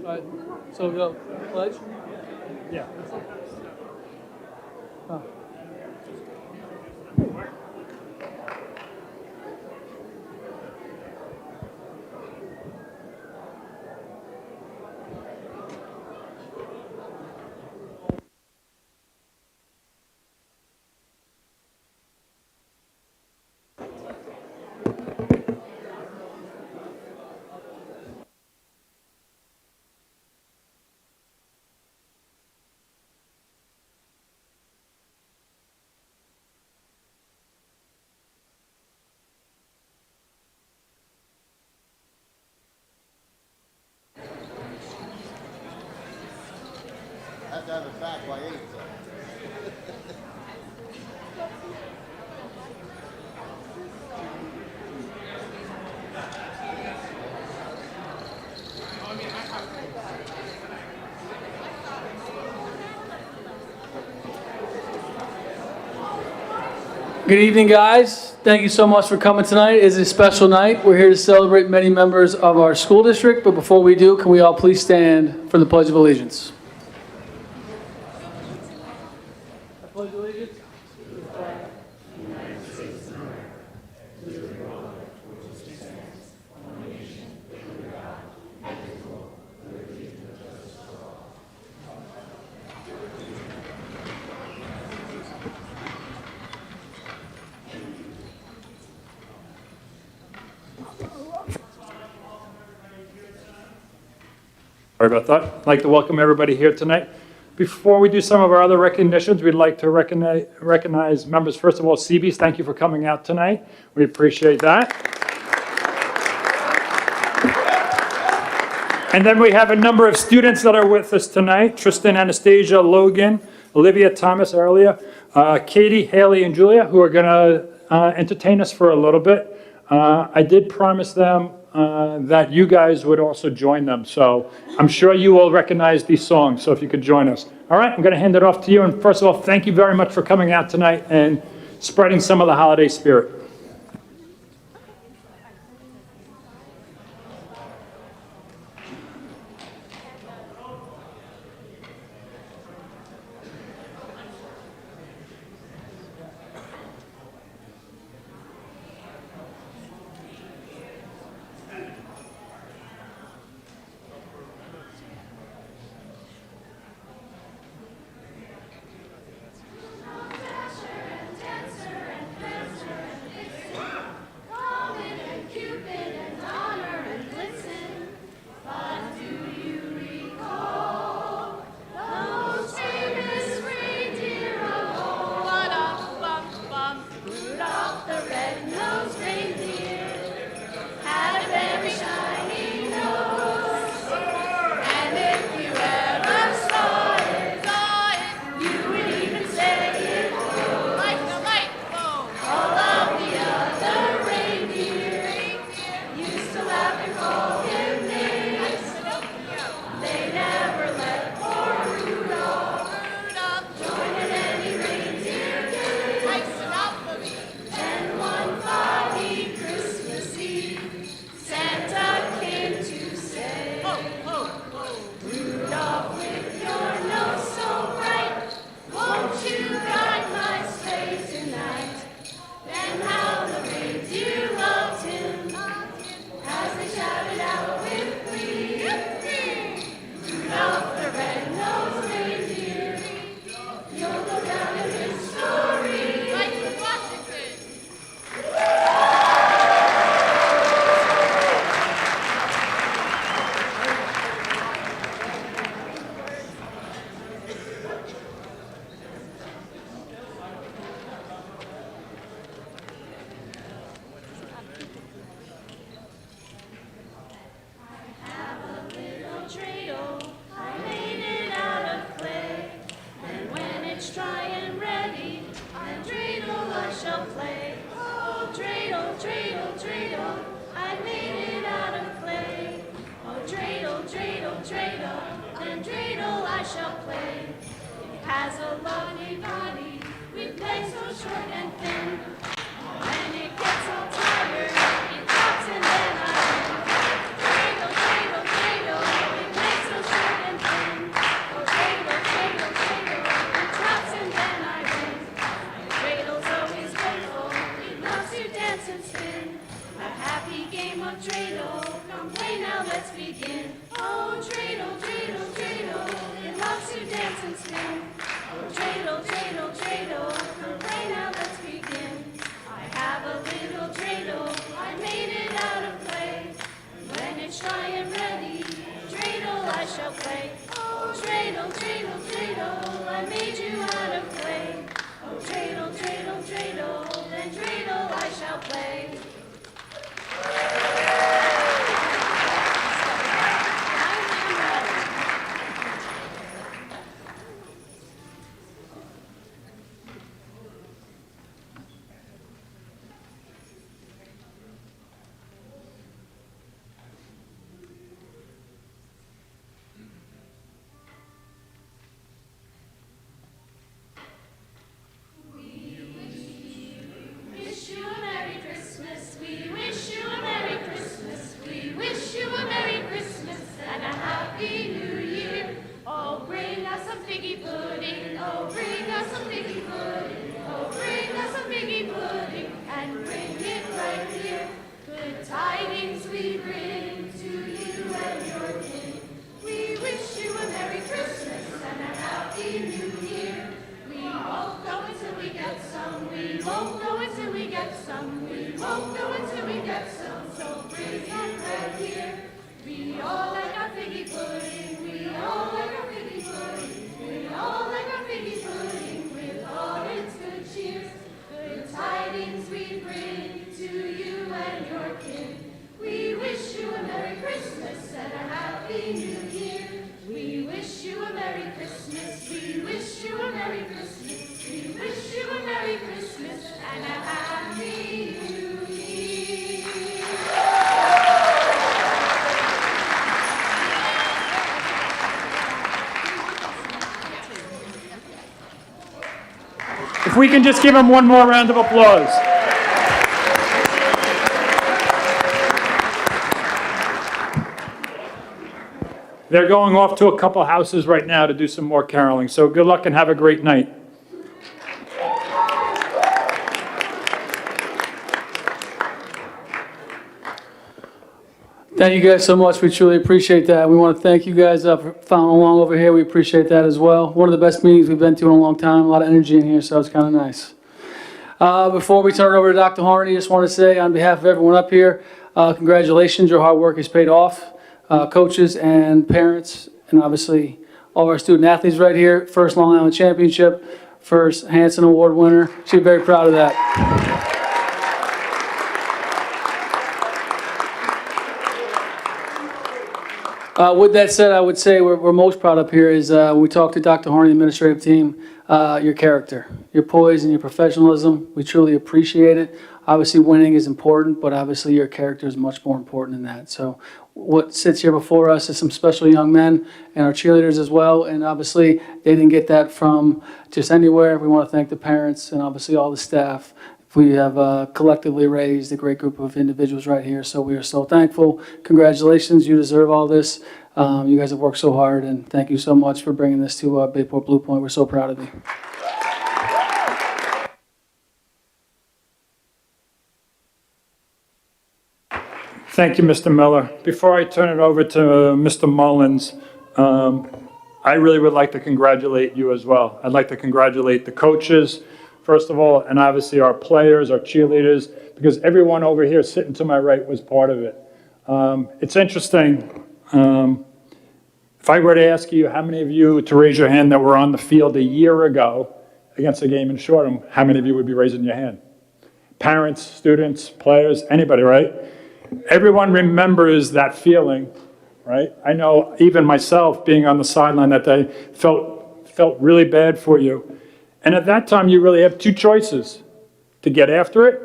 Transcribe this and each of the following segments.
All right. So we go pledge. Yeah. Oh. I have to have it back by 8, so. Good evening, guys. Thank you so much for coming tonight. It is a special night. We're here to celebrate many members of our school district, but before we do, can we all please stand for the Pledge of Allegiance? I pledge allegiance to the flag of the United States of America, to the republic which stands one nation under God, indivisible, with liberty and justice for all. Sorry about that. I'd like to welcome everybody here tonight. Before we do some of our other recognitions, we'd like to recognize members. First of all, CBs, thank you for coming out tonight. We appreciate that. And then we have a number of students that are with us tonight. Tristan, Anastasia, Logan, Olivia, Thomas earlier, Katie, Haley, and Julia, who are going to entertain us for a little bit. I did promise them that you guys would also join them. So I'm sure you will recognize these songs, so if you could join us. All right, I'm going to hand it off to you. And first of all, thank you very much for coming out tonight and spreading some of the holiday spirit. and spin. A happy game of dreidel. Come play now, let's begin. Oh, dreidel, dreidel, dreidel. It loves to dance and spin. Oh, dreidel, dreidel, dreidel. Come play now, let's begin. I have a little dreidel. I made it out of clay. When it's dry and ready, dreidel I shall play. Oh, dreidel, dreidel, dreidel. I made you out of clay. Oh, dreidel, dreidel, dreidel. Then dreidel I shall play. Wish you a Merry Christmas. We wish you a Merry Christmas. We wish you a Merry Christmas and a Happy New Year. Oh, bring us some figgy pudding. Oh, bring us some figgy pudding. Oh, bring us some figgy pudding and bring it right here. Good tidings we bring to you and your kin. We wish you a Merry Christmas and a Happy New Year. We won't go until we get some. We won't go until we get some. We won't go until we get some. So bring it right here. We all like our figgy pudding. We all like our figgy pudding. We all like our figgy pudding with all its good cheers. Good tidings we bring to you and your kin. We wish you a Merry Christmas and a Happy New Year. We wish you a Merry Christmas. We wish you a Merry Christmas. We wish you a Merry Christmas and a Happy New Year. If we can just give them one more round of applause. They're going off to a couple houses right now to do some more caroling, so good luck and have a great night. Thank you guys so much. We truly appreciate that. We want to thank you guys for following along over here. We appreciate that as well. One of the best meetings we've been to in a long time. A lot of energy in here, so it's kind of nice. Before we turn it over to Dr. Harney, I just want to say on behalf of everyone up here, congratulations. Your hard work has paid off. Coaches and parents, and obviously all of our student athletes right here. First Long Island Championship, first Hanson Award winner. She's very proud of that. With that said, I would say we're most proud up here is when we talk to Dr. Harney, the administrative team, your character, your poise and your professionalism. We truly appreciate it. Obviously winning is important, but obviously your character is much more important than that. So what sits here before us is some special young men and our cheerleaders as well. And obviously they didn't get that from just anywhere. We want to thank the parents and obviously all the staff. We have collectively raised a great group of individuals right here, so we are so thankful. Congratulations, you deserve all this. You guys have worked so hard, and thank you so much for bringing this to Bayport Blue Point. We're so proud of you. Thank you, Mr. Miller. Before I turn it over to Mr. Mullins, I really would like to congratulate you as well. I'd like to congratulate the coaches, first of all, and obviously our players, our cheerleaders, because everyone over here sitting to my right was part of it. It's interesting. If I were to ask you how many of you to raise your hand that were on the field a year ago against a game in Shoreham, how many of you would be raising your hand? Parents, students, players, anybody, right? Everyone remembers that feeling, right? I know even myself being on the sideline that day felt really bad for you. And at that time, you really have two choices: to get after it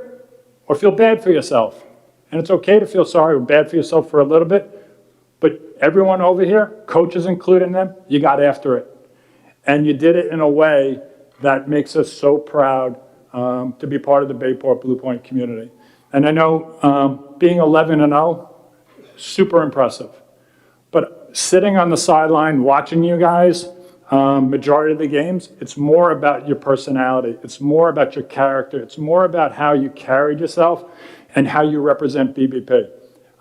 or feel bad for yourself. And it's okay to feel sorry or bad for yourself for a little bit, but everyone over here, coaches including them, you got after it. And you did it in a way that makes us so proud to be part of the Bayport Blue Point community. And I know being 11-0, super impressive. But sitting on the sideline watching you guys, majority of the games, it's more about your personality. It's more about your character. It's more about how you carried yourself. and how you represent BBP.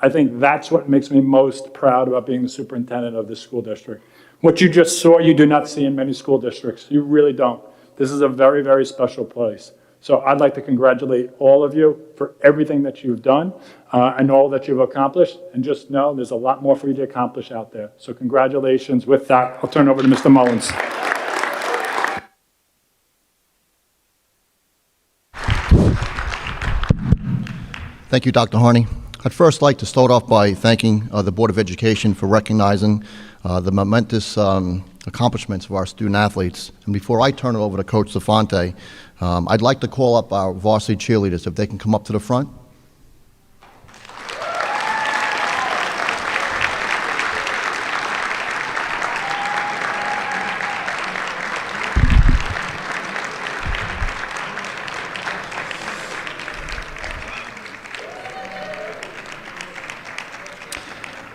I think that's what makes me most proud about being the superintendent of this school district. What you just saw, you do not see in many school districts. You really don't. This is a very, very special place. So I'd like to congratulate all of you for everything that you've done and all that you've accomplished. And just know there's a lot more for you to accomplish out there. So congratulations. With that, I'll turn it over to Mr. Mullins. Thank you, Dr. Harney. I'd first like to start off by thanking the Board of Education for recognizing the momentous accomplishments of our student athletes. And before I turn it over to Coach Safante, I'd like to call up our varsity cheerleaders, if they can come up to the front.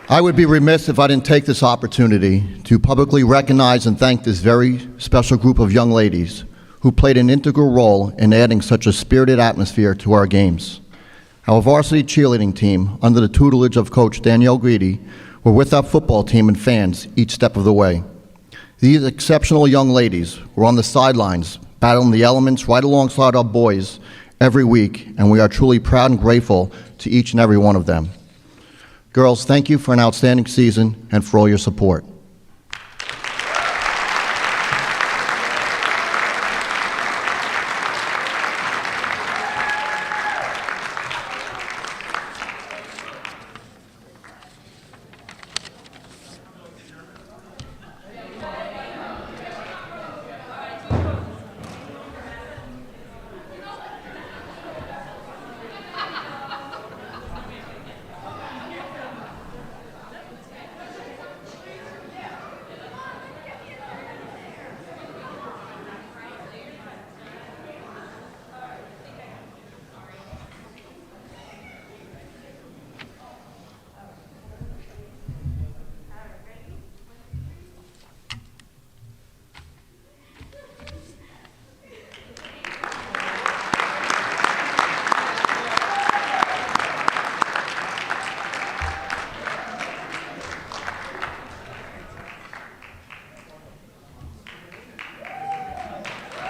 I would be remiss if I didn't take this opportunity to publicly recognize and thank this very special group of young ladies who played an integral role in adding such a spirited atmosphere to our games. Our varsity cheerleading team, under the tutelage of Coach Danielle Greedy, were with our football team and fans each step of the way. These exceptional young ladies were on the sidelines, battling the elements right alongside our boys every week, and we are truly proud and grateful to each and every one of them. Girls, thank you for an outstanding season and for all your support.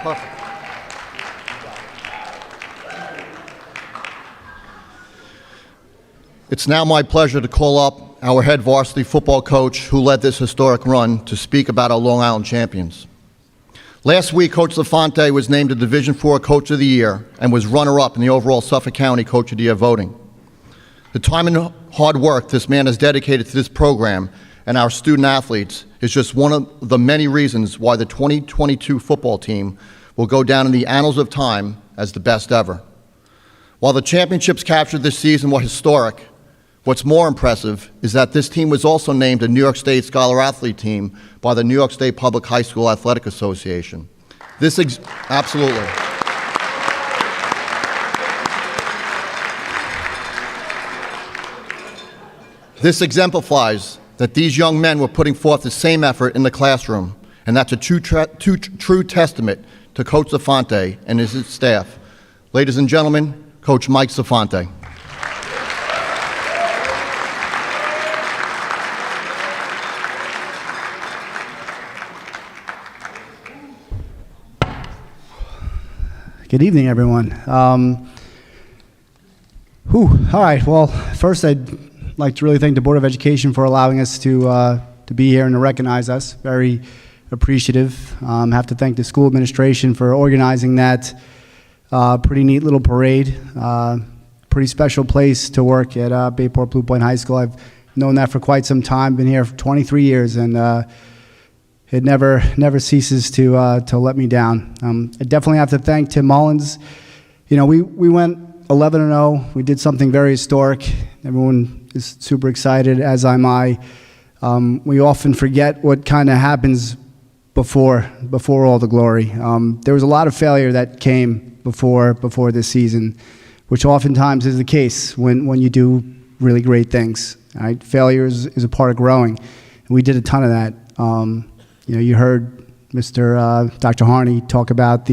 Perfect. It's now my pleasure to call up our head varsity football coach who led this historic run to speak about our Long Island champions. Last week, Coach Lafante was named a Division IV Coach of the Year and was runner-up in the overall Suffolk County Coach of the Year voting. The time and hard work this man has dedicated to this program and our student athletes is just one of the many reasons why the 2022 football team will go down in the annals of time as the best ever. While the championships captured this season were historic, what's more impressive is that this team was also named a New York State Scholar Athlete team by the New York State Public High School Athletic Association. Absolutely. This exemplifies that these young men were putting forth the same effort in the classroom, and that's a true testament to Coach Safante and his staff. Ladies and gentlemen, Coach Mike Safante. Good evening, everyone. All right. Well, first, I'd like to really thank the Board of Education for allowing us to be here and to recognize us. Very appreciative. Have to thank the school administration for organizing that pretty neat little parade. Pretty special place to work at Bayport Blue Point High School. I've known that for quite some time. Been here for 23 years, and it never ceases to let me down. I definitely have to thank Tim Mullins. You know, we went 11-0. We did something very historic. Everyone is super excited, as am I. We often forget what kind of happens before all the glory. There was a lot of failure that came before this season, which oftentimes is the case when you do really great things. Right? Failure is a part of growing, and we did a ton of that. You know, you heard Dr. Harney talk about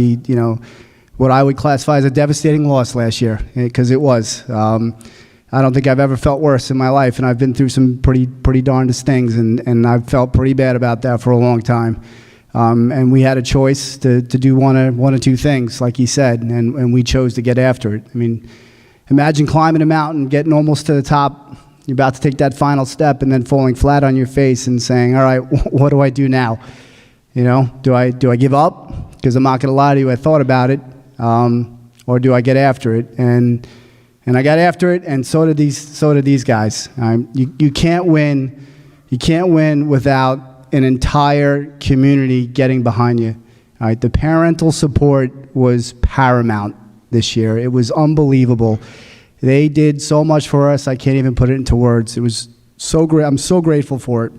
what I would classify as a devastating loss last year, because it was. I don't think I've ever felt worse in my life, and I've been through some pretty darndest things, and I've felt pretty bad about that for a long time. And we had a choice to do one or two things, like he said, and we chose to get after it. I mean, imagine climbing a mountain, getting almost to the top, you're about to take that final step, and then falling flat on your face and saying, all right, what do I do now? You know, do I give up? Because I'm not going to lie to you, I thought about it. Or do I get after it? And I got after it, and so did these guys. You can't win. You can't win without an entire community getting behind you. All right, the parental support was paramount this year. It was unbelievable. They did so much for us. I can't even put it into words. It was so great. I'm so grateful for it.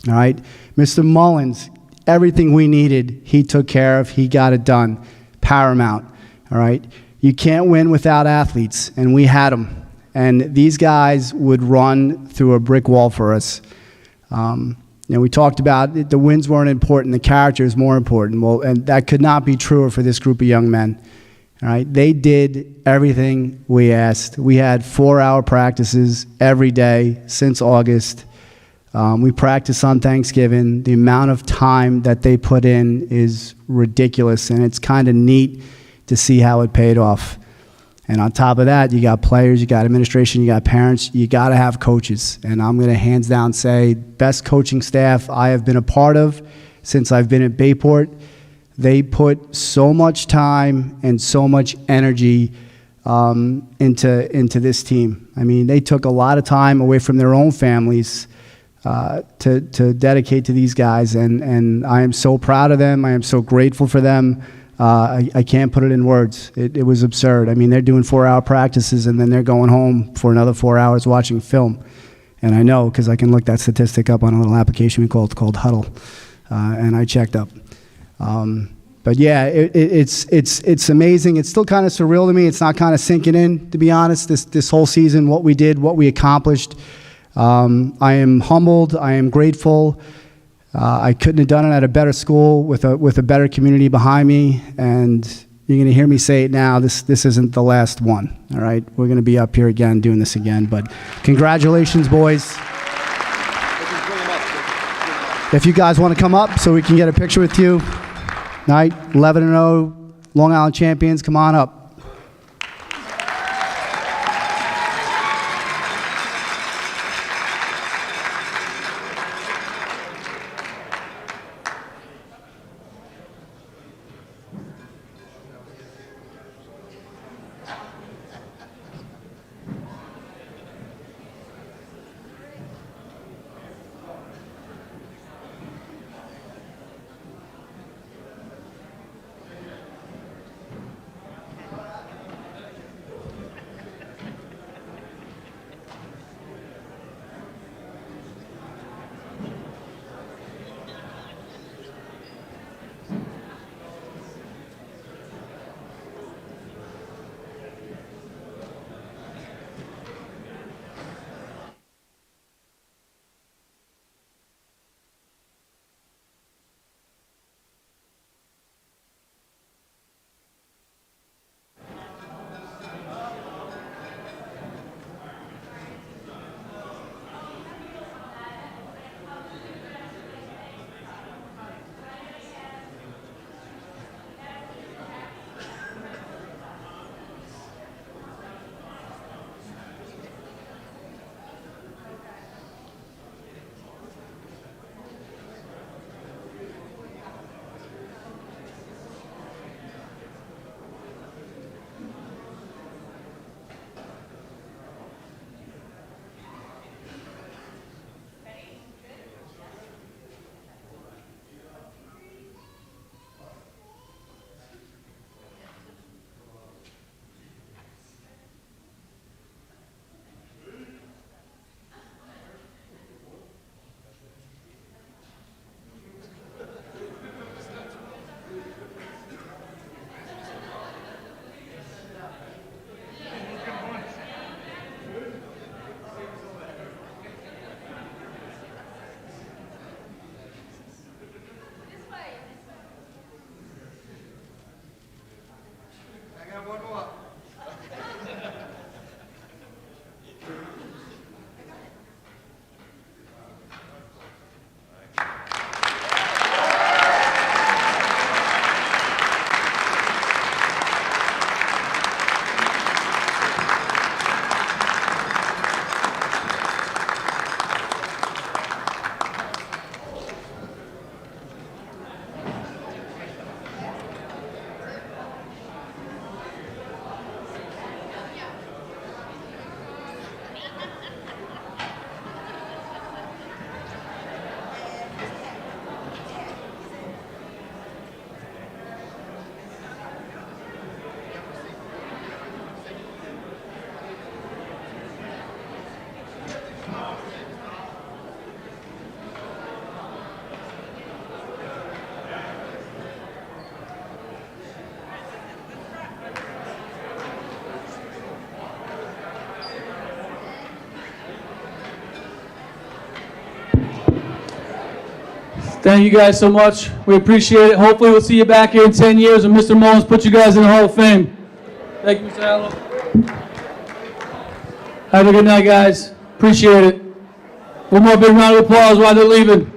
All right, Mr. Mullins, everything we needed, he took care of. He got it done. Paramount. All right. You can't win without athletes, and we had them. And these guys would run through a brick wall for us. We talked about it, the wins weren't important, the character is more important. Well, and that could not be truer for this group of young men. All right, they did everything we asked. We had 4-hour practices every day since August. We practiced on Thanksgiving. The amount of time that they put in is ridiculous, and it's kind of neat to see how it paid off. And on top of that, you got players, you got administration, you got parents, you got to have coaches. And I'm going to hands down say, best coaching staff I have been a part of since I've been at Bayport. They put so much time and so much energy into this team. I mean, they took a lot of time away from their own families to dedicate to these guys. And I am so proud of them. I am so grateful for them. I can't put it in words. It was absurd. I mean, they're doing 4-hour practices, and then they're going home for another 4 hours watching film. And I know, because I can look that statistic up on a little application we called Huddle, and I checked up. But yeah, it's amazing. It's still kind of surreal to me. It's not kind of sinking in, to be honest, this whole season, what we did, what we accomplished. I am humbled. I am grateful. I couldn't have done it at a better school with a better community behind me, and you're going to hear me say it now. This isn't the last one. All right, we're going to be up here again doing this again. But congratulations, boys. If you guys want to come up so we can get a picture with you, all right, 11-0 Long Island champions, come on up. Thank you guys so much. We appreciate it. Hopefully we'll see you back here in 10 years when Mr. Mullins puts you guys in the Hall of Fame. Thank you, Mr. Allo. Have a good night, guys. Appreciate it. One more big round of applause while they're leaving.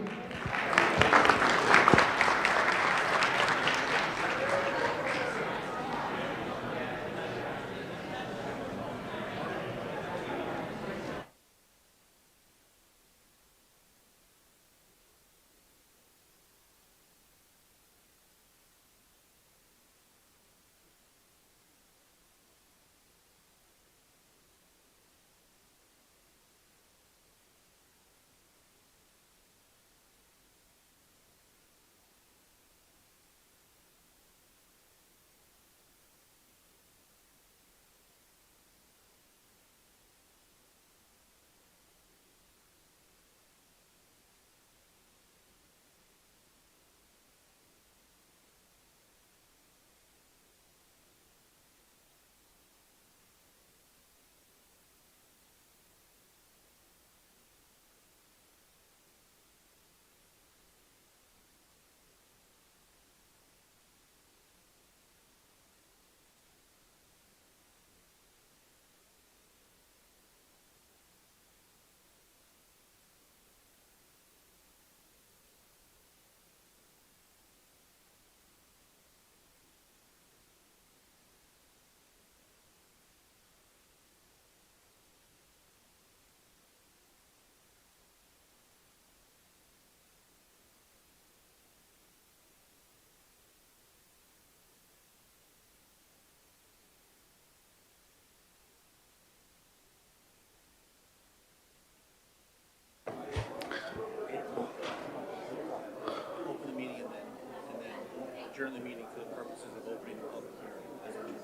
Adjourn the meeting for the purposes of opening the public hearing.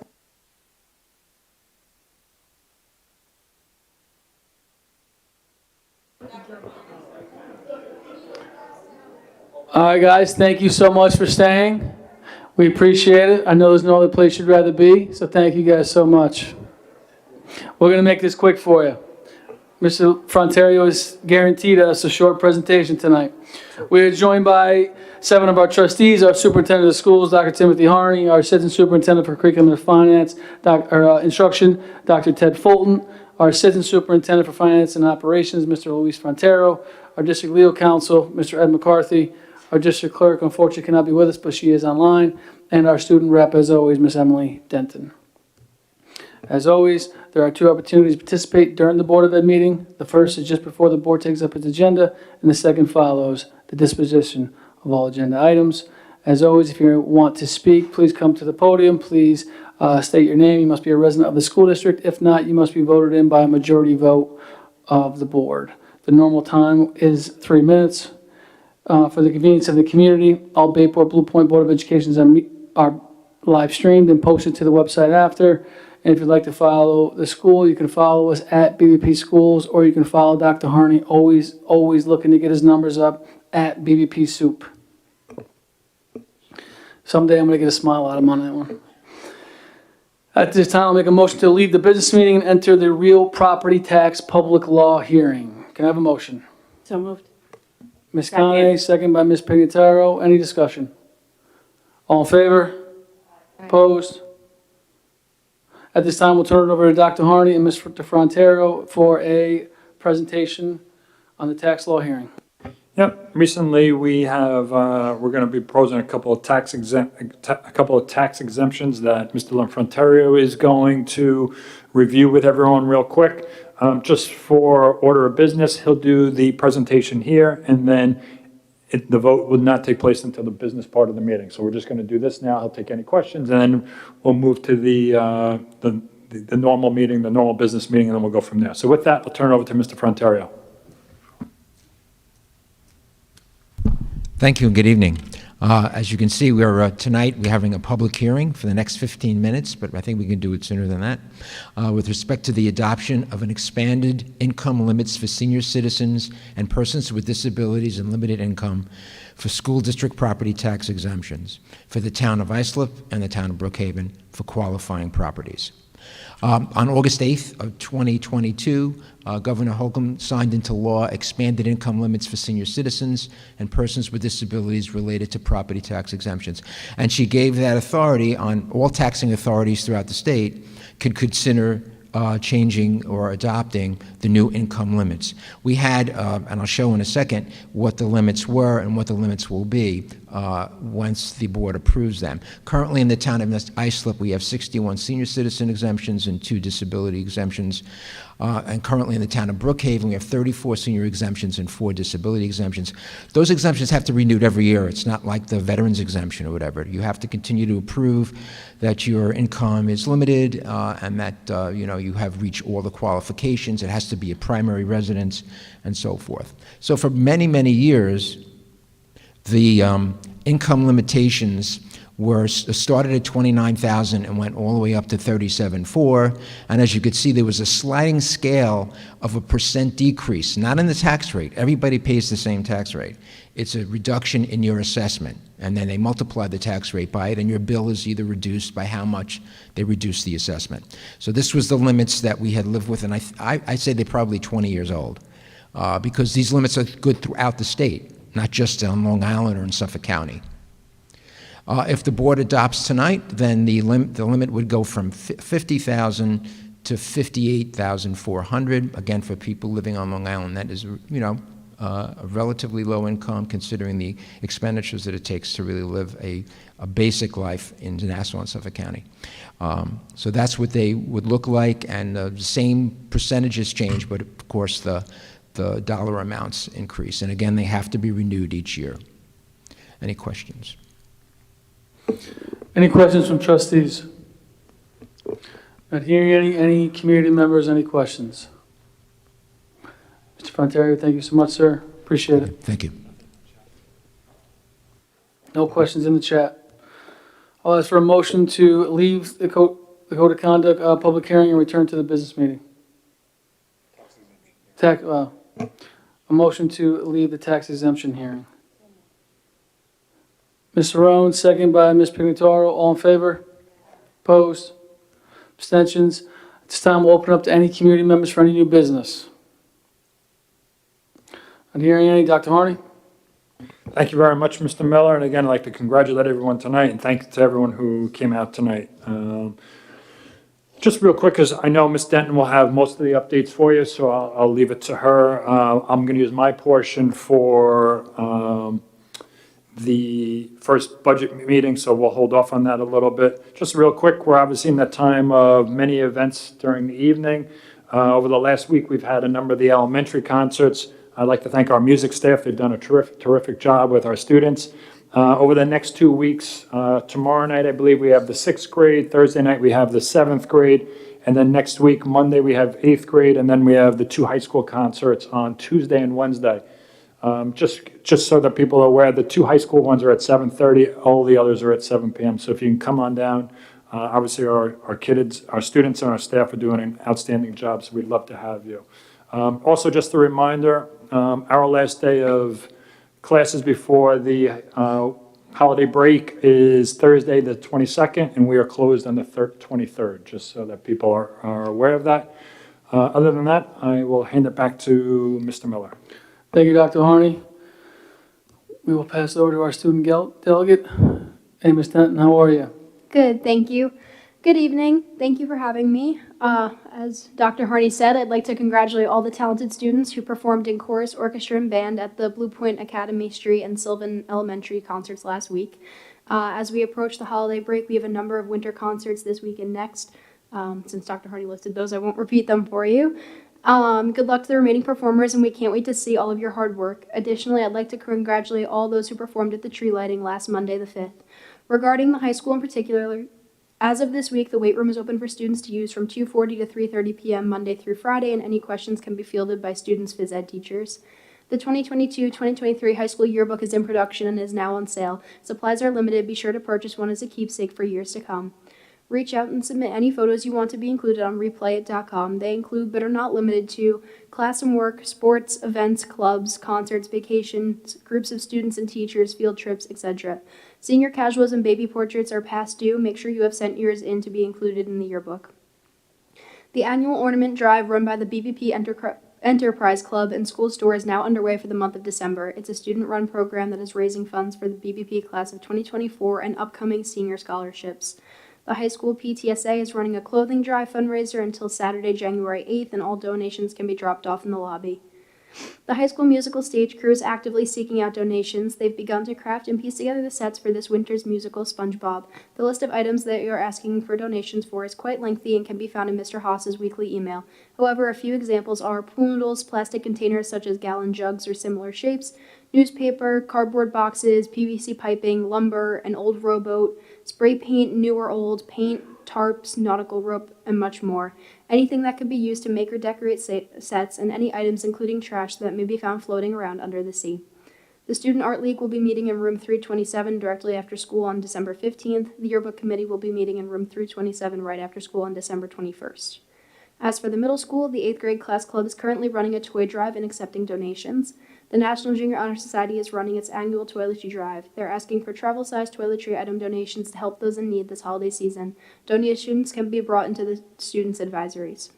All right, guys, thank you so much for staying. We appreciate it. I know there's no other place you'd rather be, so thank you guys so much. We're going to make this quick for you. Mr. Frontario has guaranteed us a short presentation tonight. We are joined by 7 of our trustees, our superintendent of schools, Dr. Timothy Harney, our assistant superintendent for curriculum and finance, instruction, Dr. Ted Fulton, our assistant superintendent for finance and operations, Mr. Luis Frontero, our district legal counsel, Mr. Ed McCarthy, our district clerk, unfortunately cannot be with us, but she is online, and our student rep, as always, Miss Emily Denton. As always, there are 2 opportunities to participate during the Board of Ed meeting. The first is just before the board takes up its agenda, and the second follows the disposition of all agenda items. As always, if you want to speak, please come to the podium. Please state your name. You must be a resident of the school district. If not, you must be voted in by a majority vote of the board. The normal time is 3 minutes. For the convenience of the community, all Bayport Blue Point Board of Educations are live streamed and posted to the website after. And if you'd like to follow the school, you can follow us at BBP Schools, or you can follow Dr. Harney, always looking to get his numbers up, at BBP Soup. Someday I'm going to get a smile out of him on that one. At this time, I'll make a motion to leave the business meeting and enter the real property tax public law hearing. Can I have a motion? So moved. Ms. Conley, second by Ms. Pignataro. Any discussion? All in favor? Opposed? At this time, we'll turn it over to Dr. Harney and Mr. Frontero for a presentation on the tax law hearing. Yep. Recently, we have we're going to be proposing a couple of tax exemptions that Mr. Frontario is going to review with everyone real quick. Just for order of business, he'll do the presentation here, and then the vote would not take place until the business part of the meeting. So we're just going to do this now. He'll take any questions, and then we'll move to the normal meeting, the normal business meeting, and then we'll go from there. So with that, I'll turn it over to Mr. Frontario. Thank you and good evening. As you can see, tonight we're having a public hearing for the next 15 minutes, but I think we can do it sooner than that, with respect to the adoption of an expanded income limits for senior citizens and persons with disabilities and limited income for school district property tax exemptions for the town of Islip and the town of Brookhaven for qualifying properties. On August 8th of 2022, Governor Holcomb signed into law expanded income limits for senior citizens and persons with disabilities related to property tax exemptions. And she gave that authority on all taxing authorities throughout the state could consider changing or adopting the new income limits. We had, and I'll show in a second, what the limits were and what the limits will be once the board approves them. Currently in the town of Islip, we have 61 senior citizen exemptions and 2 disability exemptions. And currently in the town of Brookhaven, we have 34 senior exemptions and 4 disability exemptions. Those exemptions have to be renewed every year. It's not like the veterans exemption or whatever. You have to continue to prove that your income is limited and that you have reached all the qualifications. It has to be a primary residence and so forth. So for many, many years, the income limitations were started at 29,000 and went all the way up to 37.4. And as you could see, there was a sliding scale of a % decrease, not in the tax rate. Everybody pays the same tax rate. It's a reduction in your assessment. And then they multiply the tax rate by it, and your bill is either reduced by how much they reduce the assessment. So this was the limits that we had lived with, and I'd say they're probably 20 years old, because these limits are good throughout the state, not just on Long Island or in Suffolk County. If the board adopts tonight, then the limit would go from 50,000 to 58,400. Again, for people living on Long Island, that is, a relatively low income considering the expenditures that it takes to really live a basic life in Nassau and Suffolk County. So that's what they would look like, and the same percentages change, but of course the dollar amounts increase. And again, they have to be renewed each year. Any questions? Any questions from trustees? Not hearing any community members, any questions? Mr. Frontier, thank you so much, sir. Appreciate it. Thank you. No questions in the chat. I'll ask for a motion to leave the code of conduct public hearing and return to the business meeting. A motion to leave the tax exemption hearing. Ms. Saron, second by Ms. Pignataro. All in favor? Opposed? Abstentions? At this time, we'll open up to any community members for any new business. Not hearing any. Dr. Harney? Thank you very much, Mr. Miller. And again, I'd like to congratulate everyone tonight, and thanks to everyone who came out tonight. Just real quick, because I know Ms. Denton will have most of the updates for you, so I'll leave it to her. I'm going to use my portion for the first budget meeting, so we'll hold off on that a little bit. Just real quick, we're obviously in that time of many events during the evening. Over the last week, we've had a number of the elementary concerts. I'd like to thank our music staff. They've done a terrific job with our students. Over the next 2 weeks, tomorrow night, I believe we have the 6th grade. Thursday night, we have the 7th grade. And then next week, Monday, we have 8th grade. And then we have the 2 high school concerts on Tuesday and Wednesday. Just so that people are aware, the 2 high school ones are at 7:30. All the others are at 7 p.m. So if you can come on down, obviously our kids, our students and our staff are doing an outstanding job, so we'd love to have you. Also, just a reminder, our last day of classes before the holiday break is Thursday the 22nd, and we are closed on the 23rd, just so that people are aware of that. Other than that, I will hand it back to Mr. Miller. Thank you, Dr. Harney. We will pass it over to our student delegate. Hey, Ms. Denton, how are you? Good, thank you. Good evening. Thank you for having me. As Dr. Harney said, I'd like to congratulate all the talented students who performed in chorus, orchestra, and band at the Blue Point Academy Street and Sylvan Elementary concerts last week. As we approach the holiday break, we have a number of winter concerts this week and next. Since Dr. Harney listed those, I won't repeat them for you. Good luck to the remaining performers, and we can't wait to see all of your hard work. Additionally, I'd like to congratulate all those who performed at the tree lighting last Monday the 5th. Regarding the high school in particular, as of this week, the weight room is open for students to use from 2:40 to 3:30 p.m. Monday through Friday, and any questions can be fielded by students' phys ed teachers. The 2022-2023 high school yearbook is in production and is now on sale. Supplies are limited. Be sure to purchase one as a keepsake for years to come. Reach out and submit any photos you want to be included on replayit.com. They include, but are not limited to, class and work, sports, events, clubs, concerts, vacations, groups of students and teachers, field trips, etc. Senior casuals and baby portraits are past due. Make sure you have sent yours in to be included in the yearbook. The annual ornament drive run by the BBP Enterprise Club and School Store is now underway for the month of December. It's a student-run program that is raising funds for the BBP class of 2024 and upcoming senior scholarships. The high school PTSA is running a clothing drive fundraiser until Saturday, January 8th, and all donations can be dropped off in the lobby. The high school musical stage crew is actively seeking out donations. They've begun to craft and piece together the sets for this winter's musical SpongeBob. The list of items that you're asking for donations for is quite lengthy and can be found in Mr. Haas's weekly email. However, a few examples are pool noodles, plastic containers such as gallon jugs or similar shapes, newspaper, cardboard boxes, PVC piping, lumber, an old rowboat, spray paint, new or old, paint, tarps, nautical rope, and much more. Anything that could be used to make or decorate sets, and any items including trash that may be found floating around under the sea. The Student Art League will be meeting in room 327 directly after school on December 15th. The Yearbook Committee will be meeting in room 327 right after school on December 21st. As for the middle school, the 8th grade class club is currently running a toy drive and accepting donations. The National Junior Honor Society is running its annual toiletry drive. They're asking for travel-sized toiletry item donations to help those in need this holiday season. Donations can be brought into the students' advisories.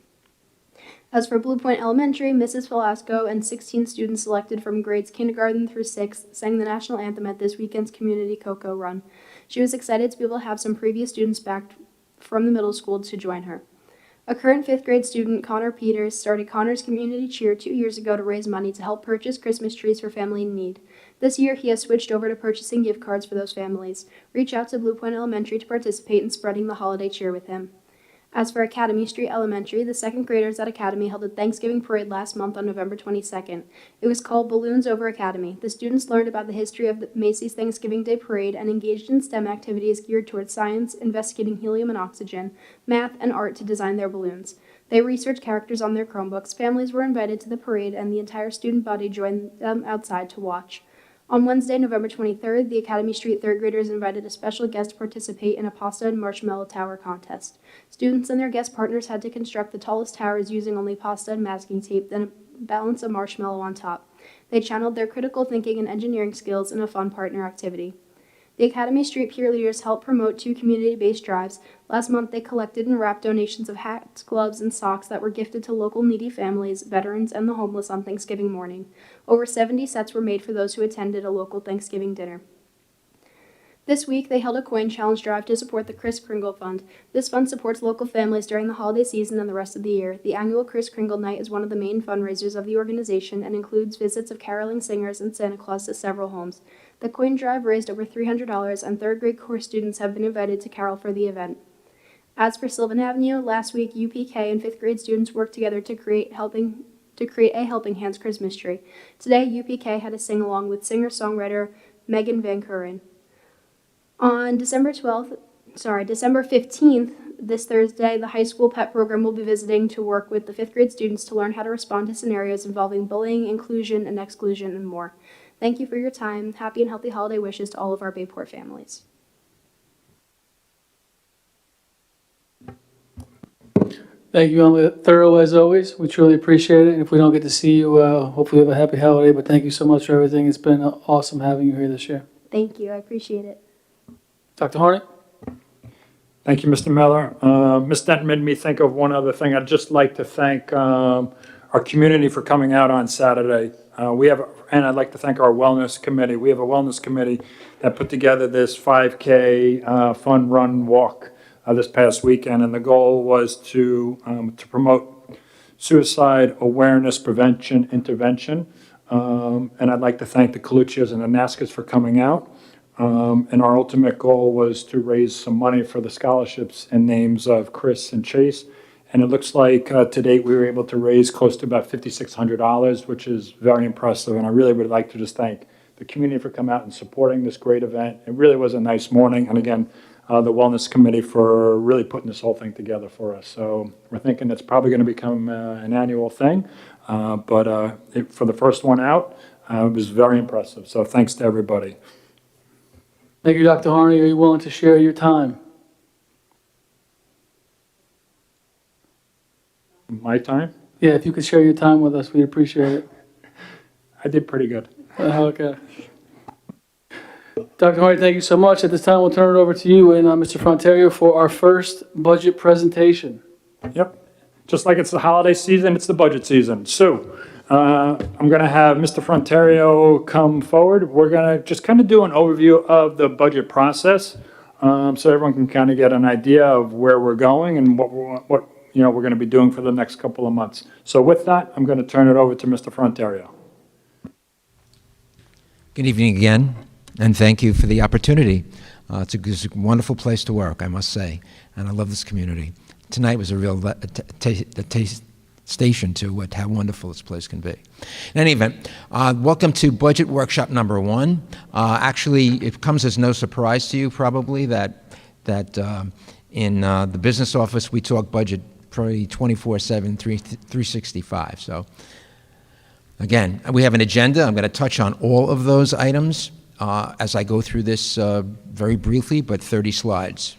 As for Blue Point Elementary, Mrs. Velasco and 16 students selected from grades kindergarten through 6th sang the national anthem at this weekend's Community Cocoa Run. She was excited to be able to have some previous students back from the middle school to join her. A current 5th grade student, Connor Peters, started Connor's Community Cheer 2 years ago to raise money to help purchase Christmas trees for family in need. This year, he has switched over to purchasing gift cards for those families. Reach out to Blue Point Elementary to participate in spreading the holiday cheer with him. As for Academy Street Elementary, the 2nd graders at Academy held a Thanksgiving parade last month on November 22nd. It was called Balloons Over Academy. The students learned about the history of the Macy's Thanksgiving Day Parade and engaged in STEM activities geared towards science, investigating helium and oxygen, math, and art to design their balloons. They researched characters on their Chromebooks. Families were invited to the parade, and the entire student body joined them outside to watch. On Wednesday, November 23rd, the Academy Street 3rd graders invited a special guest to participate in a pasta and marshmallow tower contest. Students and their guest partners had to construct the tallest towers using only pasta and masking tape, then a balance of marshmallow on top. They channeled their critical thinking and engineering skills in a fun partner activity. The Academy Street peer leaders helped promote 2 community-based drives. Last month, they collected and wrapped donations of hats, gloves, and socks that were gifted to local needy families, veterans, and the homeless on Thanksgiving morning. Over 70 sets were made for those who attended a local Thanksgiving dinner. This week, they held a coin challenge drive to support the Kris Kringle Fund. This fund supports local families during the holiday season and the rest of the year. The annual Kris Kringle Night is one of the main fundraisers of the organization and includes visits of caroling singers and Santa Claus to several homes. The coin drive raised over $300, and 3rd grade course students have been invited to carol for the event. As for Sylvan Avenue, last week UPK and 5th grade students worked together to create a Helping Hands Christmas tree. Today, UPK had a sing-along with singer-songwriter Megan Van Kuren. On December 15th, this Thursday, the high school pet program will be visiting to work with the 5th grade students to learn how to respond to scenarios involving bullying, inclusion, and exclusion, and more. Thank you for your time. Happy and healthy holiday wishes to all of our Bayport families. Thank you, Emily. Thorough as always. We truly appreciate it. And if we don't get to see you, hopefully we have a happy holiday. But thank you so much for everything. It's been awesome having you here this year. Thank you. I appreciate it. Dr. Harney? Thank you, Mr. Miller. Ms. Denton made me think of one other thing. I'd just like to thank our community for coming out on Saturday. And I'd like to thank our wellness committee. We have a wellness committee that put together this 5K fun run walk this past weekend, and the goal was to promote suicide awareness, prevention, intervention. And I'd like to thank the Coluccias and the Nascas for coming out. And our ultimate goal was to raise some money for the scholarships in names of Chris and Chase. And it looks like to date we were able to raise close to about $5,600, which is very impressive. And I really would like to just thank the community for coming out and supporting this great event. It really was a nice morning. And again, the Wellness Committee for really putting this whole thing together for us. So we're thinking it's probably going to become an annual thing. But for the first one out, it was very impressive. So thanks to everybody. Thank you, Dr. Harney. Are you willing to share your time? My time? Yeah, if you could share your time with us, we'd appreciate it. I did pretty good. Okay. Dr. Harney, thank you so much. At this time, we'll turn it over to you and Mr. Fronterio for our first budget presentation. Yep. just like it's the holiday season, it's the budget season. So I'm going to have Mr. Frontario come forward. We're going to just kind of do an overview of the budget process, so everyone can kind of get an idea of where we're going and what we're going to be doing for the next couple of months. So with that, I'm going to turn it over to Mr. Frontario. Good evening again, and thank you for the opportunity. It's a wonderful place to work, I must say, and I love this community. Tonight was a real taste station to how wonderful this place can be. In any event, welcome to Budget Workshop number 1. Actually, it comes as no surprise to you probably that in the business office we talk budget probably 24/7, 365. So again, we have an agenda. I'm going to touch on all of those items as I go through this very briefly, but 30 slides.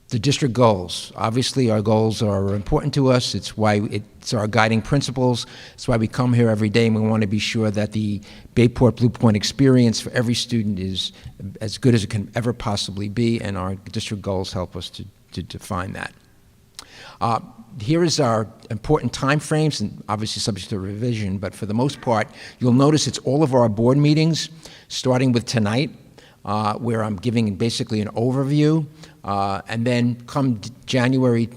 The district goals. Obviously, our goals are important to us. It's why it's our guiding principles. It's why we come here every day, and we want to be sure that the Bayport Blue Point experience for every student is as good as it can ever possibly be, and our district goals help us to define that. Here is our important time frames, and obviously subject to revision, but for the most part, you'll notice it's all of our board meetings, starting with tonight, where I'm giving basically an overview, and then come January,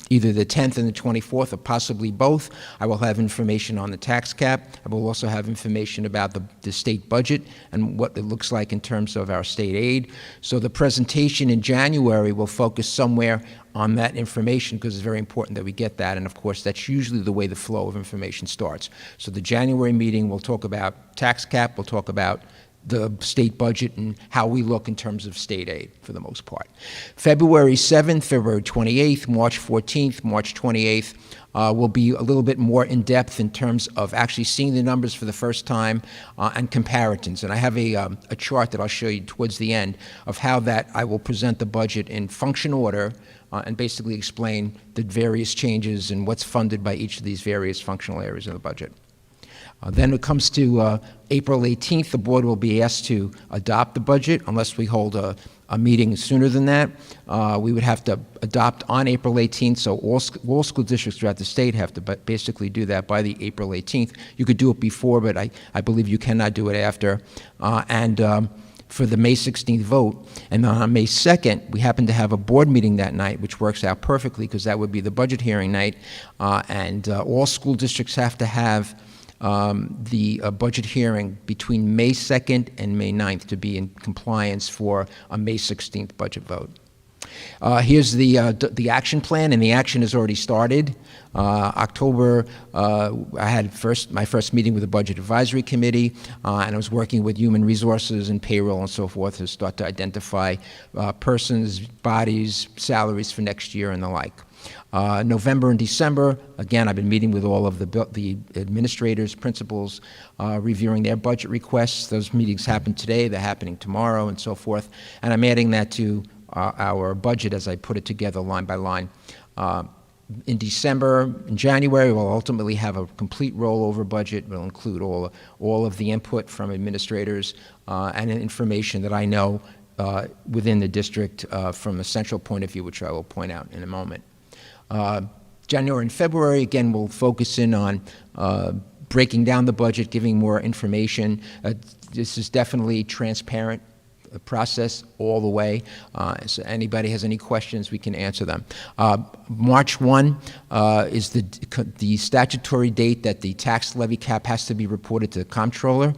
either the 10th and the 24th, or possibly both, I will have information on the tax cap. I will also have information about the state budget and what it looks like in terms of our state aid. So the presentation in January will focus somewhere on that information, because it's very important that we get that, and of course that's usually the way the flow of information starts. So the January meeting will talk about tax cap, we'll talk about the state budget and how we look in terms of state aid for the most part. February 7th, February 28th, March 14th, March 28th will be a little bit more in depth in terms of actually seeing the numbers for the first time and comparisons. And I have a chart that I'll show you towards the end of how that I will present the budget in function order and basically explain the various changes and what's funded by each of these various functional areas of the budget. Then it comes to April 18th, the board will be asked to adopt the budget unless we hold a meeting sooner than that. We would have to adopt on April 18th, so all school districts throughout the state have to basically do that by the April 18th. You could do it before, but I believe you cannot do it after. For the May 16th vote. And on May 2nd, we happen to have a board meeting that night, which works out perfectly because that would be the budget hearing night. All school districts have to have the budget hearing between May 2nd and May 9th to be in compliance for a May 16th budget vote. Here's the action plan, and the action has already started. October, I had my first meeting with the Budget Advisory Committee, and I was working with Human Resources and Payroll and so forth to start to identify persons, bodies, salaries for next year and the like. November and December, again, I've been meeting with all of the administrators, principals, reviewing their budget requests. Those meetings happen today, they're happening tomorrow, and so forth. And I'm adding that to our budget as I put it together line by line. In January, we'll ultimately have a complete rollover budget. We'll include all of the input from administrators and information that I know within the district from a central point of view, which I will point out in a moment. January and February, again, we'll focus in on breaking down the budget, giving more information. This is definitely transparent process all the way. So anybody has any questions, we can answer them. March 1 is the statutory date that the tax levy cap has to be reported to the comptroller.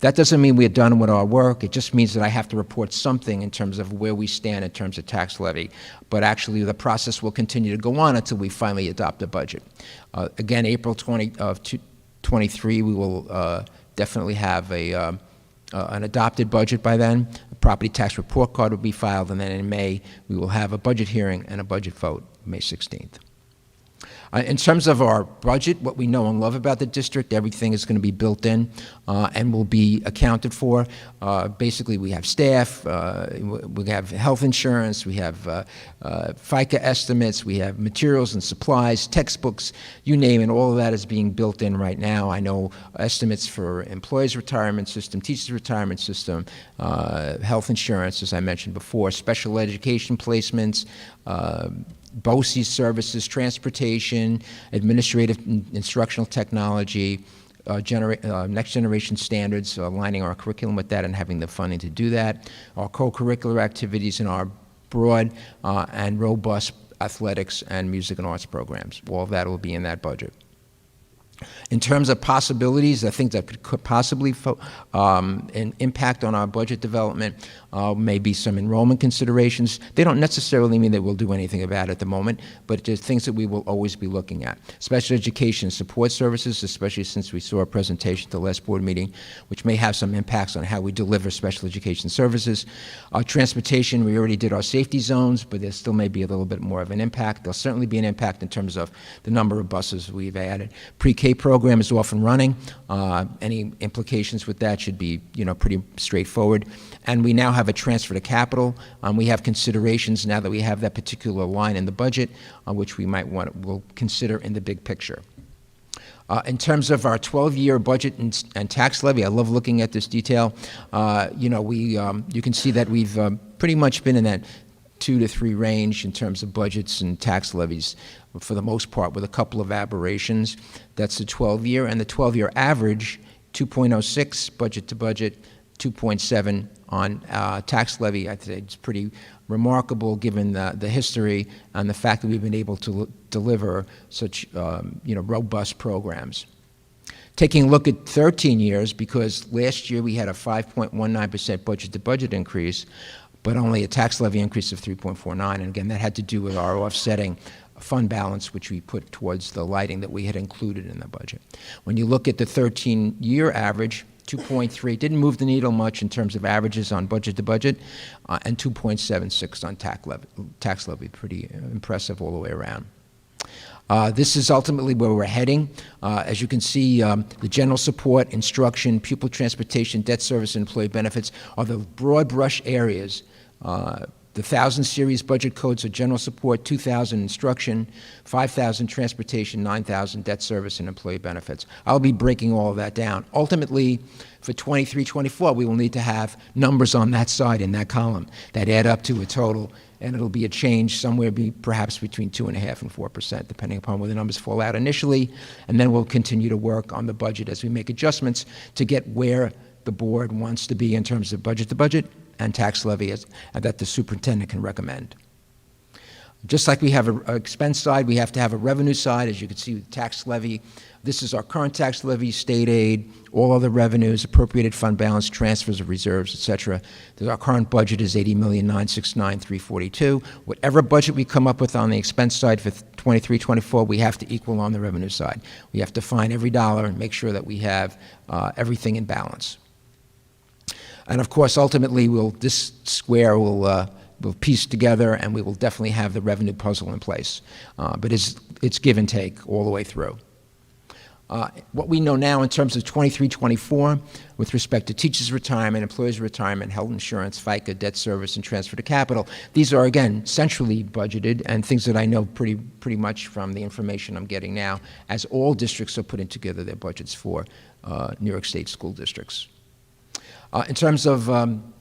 That doesn't mean we're done with our work. It just means that I have to report something in terms of where we stand in terms of tax levy. But actually, the process will continue to go on until we finally adopt a budget. Again, April 23, we will definitely have an adopted budget by then. A property tax report card will be filed, and then in May, we will have a budget hearing and a budget vote, May 16th. In terms of our budget, what we know and love about the district, everything is going to be built in and will be accounted for. Basically, we have staff, we have health insurance, we have FICA estimates, we have materials and supplies, textbooks, you name it, all of that is being built in right now. I know estimates for employees' retirement system, teachers' retirement system, health insurance, as I mentioned before, special education placements, BOCES services, transportation, administrative and instructional technology, next generation standards, aligning our curriculum with that and having the funding to do that, our co-curricular activities, and our broad and robust athletics and music and arts programs. All of that will be in that budget. In terms of possibilities, I think that could possibly an impact on our budget development, maybe some enrollment considerations. They don't necessarily mean that we'll do anything about it at the moment, but there's things that we will always be looking at. Special education support services, especially since we saw a presentation at the last board meeting, which may have some impacts on how we deliver special education services. Transportation, we already did our safety zones, but there still may be a little bit more of an impact. There'll certainly be an impact in terms of the number of buses we've added. Pre-K program is off and running. Any implications with that should be, pretty straightforward. And we now have a transfer to capital. We have considerations now that we have that particular line in the budget, which we'll consider in the big picture. In terms of our 12-year budget and tax levy, I love looking at this detail. You can see that we've pretty much been in that 2 to 3 range in terms of budgets and tax levies for the most part, with a couple of aberrations. That's the 12-year, and the 12-year average, 2.06 budget to budget, 2.7 on tax levy. I'd say it's pretty remarkable given the history and the fact that we've been able to deliver such robust programs. Taking a look at 13 years, because last year we had a 5.19% budget to budget increase, but only a tax levy increase of 3.49. And again, that had to do with our offsetting fund balance, which we put towards the lighting that we had included in the budget. When you look at the 13-year average, 2.3, didn't move the needle much in terms of averages on budget to budget, and 2.76 on tax levy. Pretty impressive all the way around. This is ultimately where we're heading. As you can see, the general support, instruction, pupil transportation, debt service, and employee benefits are the broad brush areas. The 1,000 series budget codes are general support, 2,000 instruction, 5,000 transportation, 9,000 debt service, and employee benefits. I'll be breaking all of that down. Ultimately, for 23-24, we will need to have numbers on that side in that column that add up to a total, and it'll be a change somewhere perhaps between 2.5% and 4%, depending upon where the numbers fall out initially, and then we'll continue to work on the budget as we make adjustments to get where the board wants to be in terms of budget to budget and tax levy that the superintendent can recommend. Just like we have an expense side, we have to have a revenue side. As you can see with tax levy, this is our current tax levy, state aid, all other revenues, appropriated fund balance, transfers of reserves, etc. Our current budget is $80,969,342. Whatever budget we come up with on the expense side for 23-24, we have to equal on the revenue side. We have to find every dollar and make sure that we have everything in balance. And of course, ultimately, this square will piece together, and we will definitely have the revenue puzzle in place. But it's give and take all the way through. What we know now in terms of 23-24, with respect to teachers' retirement, employees' retirement, health insurance, FICA, debt service, and transfer to capital, these are, again, centrally budgeted and things that I know pretty much from the information I'm getting now, as all districts are putting together their budgets for New York State school districts. In terms of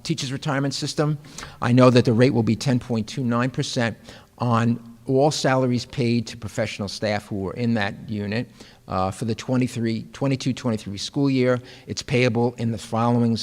teachers' retirement system, I know that the rate will be 10.29% on all salaries paid to professional staff who are in that unit for the 22-23 school year. It's payable in the following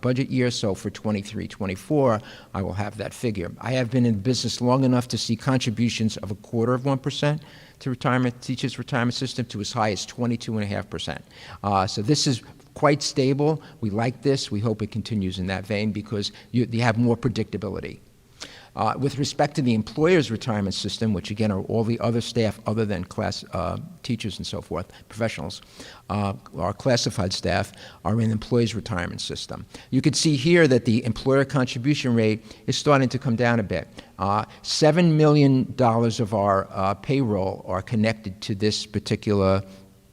budget year, so for 23-24, I will have that figure. I have been in business long enough to see contributions of 0.25% to teachers' retirement system to as high as 22.5%. So this is quite stable. We like this. We hope it continues in that vein because you have more predictability. With respect to the employer's retirement system, which again are all the other staff other than class teachers and so forth, professionals, our classified staff are in the employee's retirement system. You can see here that the employer contribution rate is starting to come down a bit. $7 million of our payroll are connected to this particular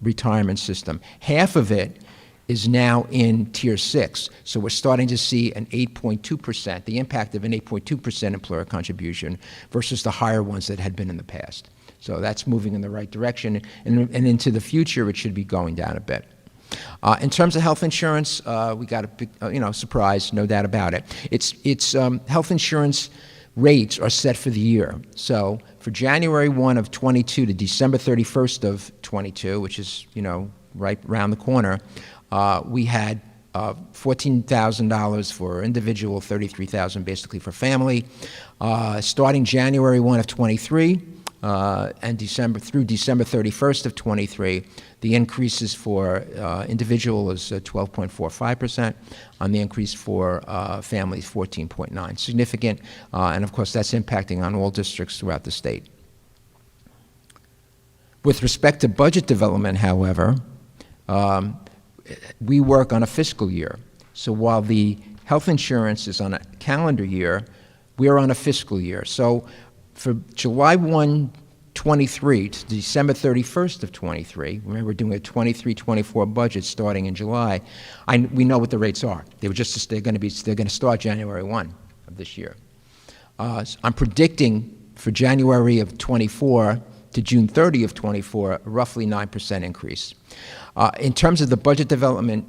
retirement system. Half of it is now in Tier 6. So we're starting to see an 8.2%, the impact of an 8.2% employer contribution versus the higher ones that had been in the past. So that's moving in the right direction, and into the future it should be going down a bit. In terms of health insurance, we got a big, surprise, no doubt about it. It's health insurance rates are set for the year. So for January 1 of 22 to December 31st of 22, which is, right around the corner, we had $14,000 for individual, $33,000 basically for family. Starting January 1 of 23 and through December 31st of 23, the increases for individual is 12.45%, and the increase for family is 14.9. Significant, and of course that's impacting on all districts throughout the state. With respect to budget development, however, we work on a fiscal year. So while the health insurance is on a calendar year, we're on a fiscal year. So for July 1, 23 to December 31st of 23, remember we're doing a 23-24 budget starting in July, we know what the rates are. They're going to start January 1 of this year. So I'm predicting for January of 24 to June 30 of 24, a roughly 9% increase. In terms of the budget development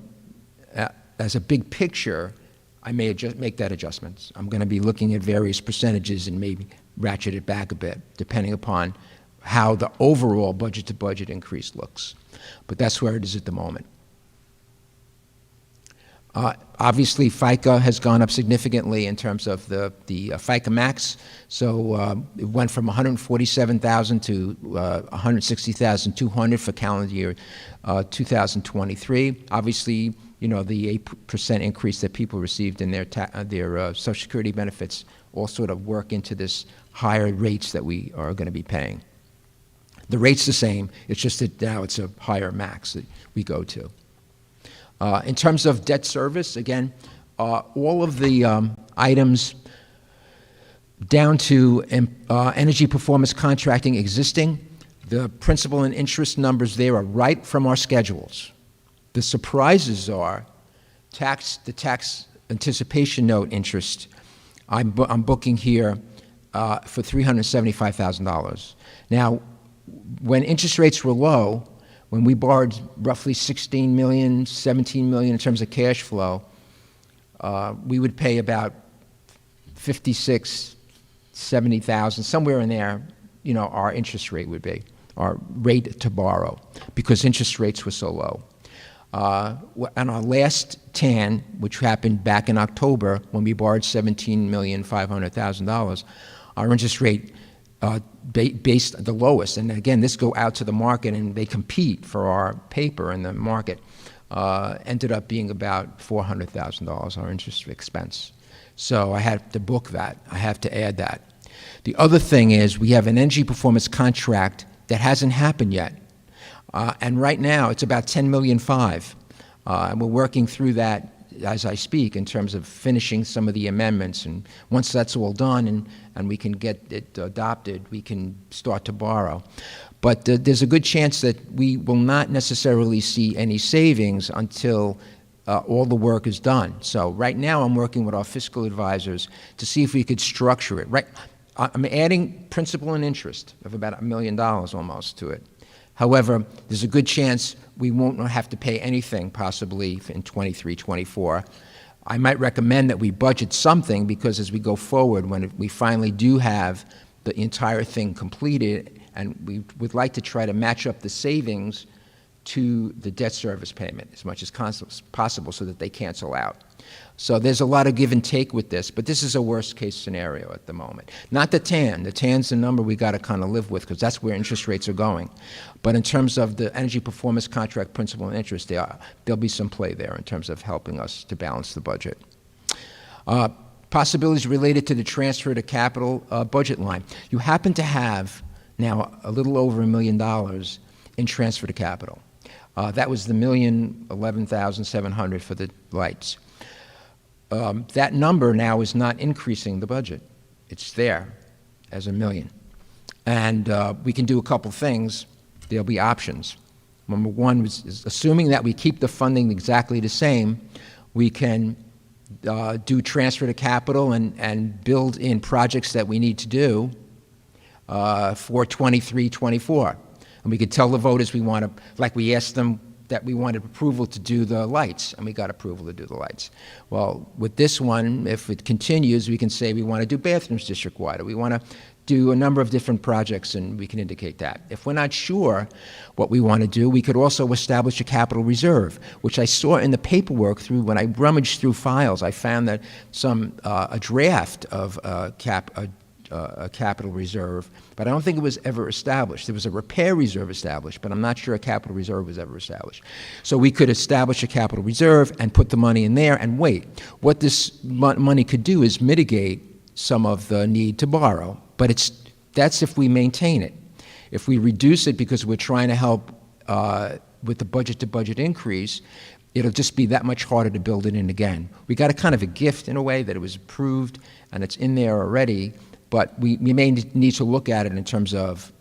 as a big picture, I may make that adjustment. I'm going to be looking at various percentages and maybe ratchet it back a bit, depending upon how the overall budget-to-budget increase looks. But that's where it is at the moment. Obviously, FICA has gone up significantly in terms of the FICA max. So it went from $147,000 to $160,200 for calendar year 2023. Obviously, the 8% increase that people received in their Social Security benefits all sort of work into this higher rates that we are going to be paying. The rate's the same, it's just that now it's a higher max that we go to. In terms of debt service, again, all of the items down to energy performance contracting existing, the principal and interest numbers there are right from our schedules. The surprises are the tax anticipation note interest. I'm booking here for $375,000. Now, when interest rates were low, when we borrowed roughly $16 million, $17 million in terms of cash flow, we would pay about $56,000, $70,000, somewhere in there, our interest rate would be, our rate to borrow, because interest rates were so low. On our last TAN, which happened back in October, when we borrowed $17,500,000, our interest rate based the lowest, and again, this go out to the market and they compete for our paper in the market, ended up being about $400,000, our interest expense. So I had to book that. I have to add that. The other thing is we have an energy performance contract that hasn't happened yet. And right now it's about $10.5 million. And we're working through that as I speak in terms of finishing some of the amendments. And once that's all done and we can get it adopted, we can start to borrow. But there's a good chance that we will not necessarily see any savings until all the work is done. So right now I'm working with our fiscal advisors to see if we could structure it. Right, I'm adding principal and interest of about $1 million almost to it. However, there's a good chance we won't have to pay anything possibly in 23, 24. I might recommend that we budget something, because as we go forward, when we finally do have the entire thing completed, and we would like to try to match up the savings to the debt service payment as much as possible so that they cancel out. So there's a lot of give and take with this, but this is a worst case scenario at the moment. Not the TAN. The TAN's the number we got to kind of live with, because that's where interest rates are going. But in terms of the energy performance contract principal and interest, there'll be some play there in terms of helping us to balance the budget. Possibilities related to the transfer to capital budget line. You happen to have now a little over $1 million in transfer to capital. That was the $1,011,700 for the lights. That number now is not increasing the budget. It's there as $1 million. And we can do a couple things. There'll be options. Number one is assuming that we keep the funding exactly the same, we can do transfer to capital and build in projects that we need to do for 23, 24. And we could tell the voters we want to, like we asked them that we wanted approval to do the lights, and we got approval to do the lights. Well, with this one, if it continues, we can say we want to do bathrooms district-wide, or we want to do a number of different projects, and we can indicate that. If we're not sure what we want to do, we could also establish a capital reserve, which I saw in the paperwork when I rummaged through files. I found that a draft of a capital reserve, but I don't think it was ever established. There was a repair reserve established, but I'm not sure a capital reserve was ever established. So we could establish a capital reserve and put the money in there and wait. What this money could do is mitigate some of the need to borrow, but that's if we maintain it. If we reduce it because we're trying to help with the budget-to-budget increase, it'll just be that much harder to build it in again. We got a kind of a gift in a way that it was approved and it's in there already, but we may need to look at it in terms of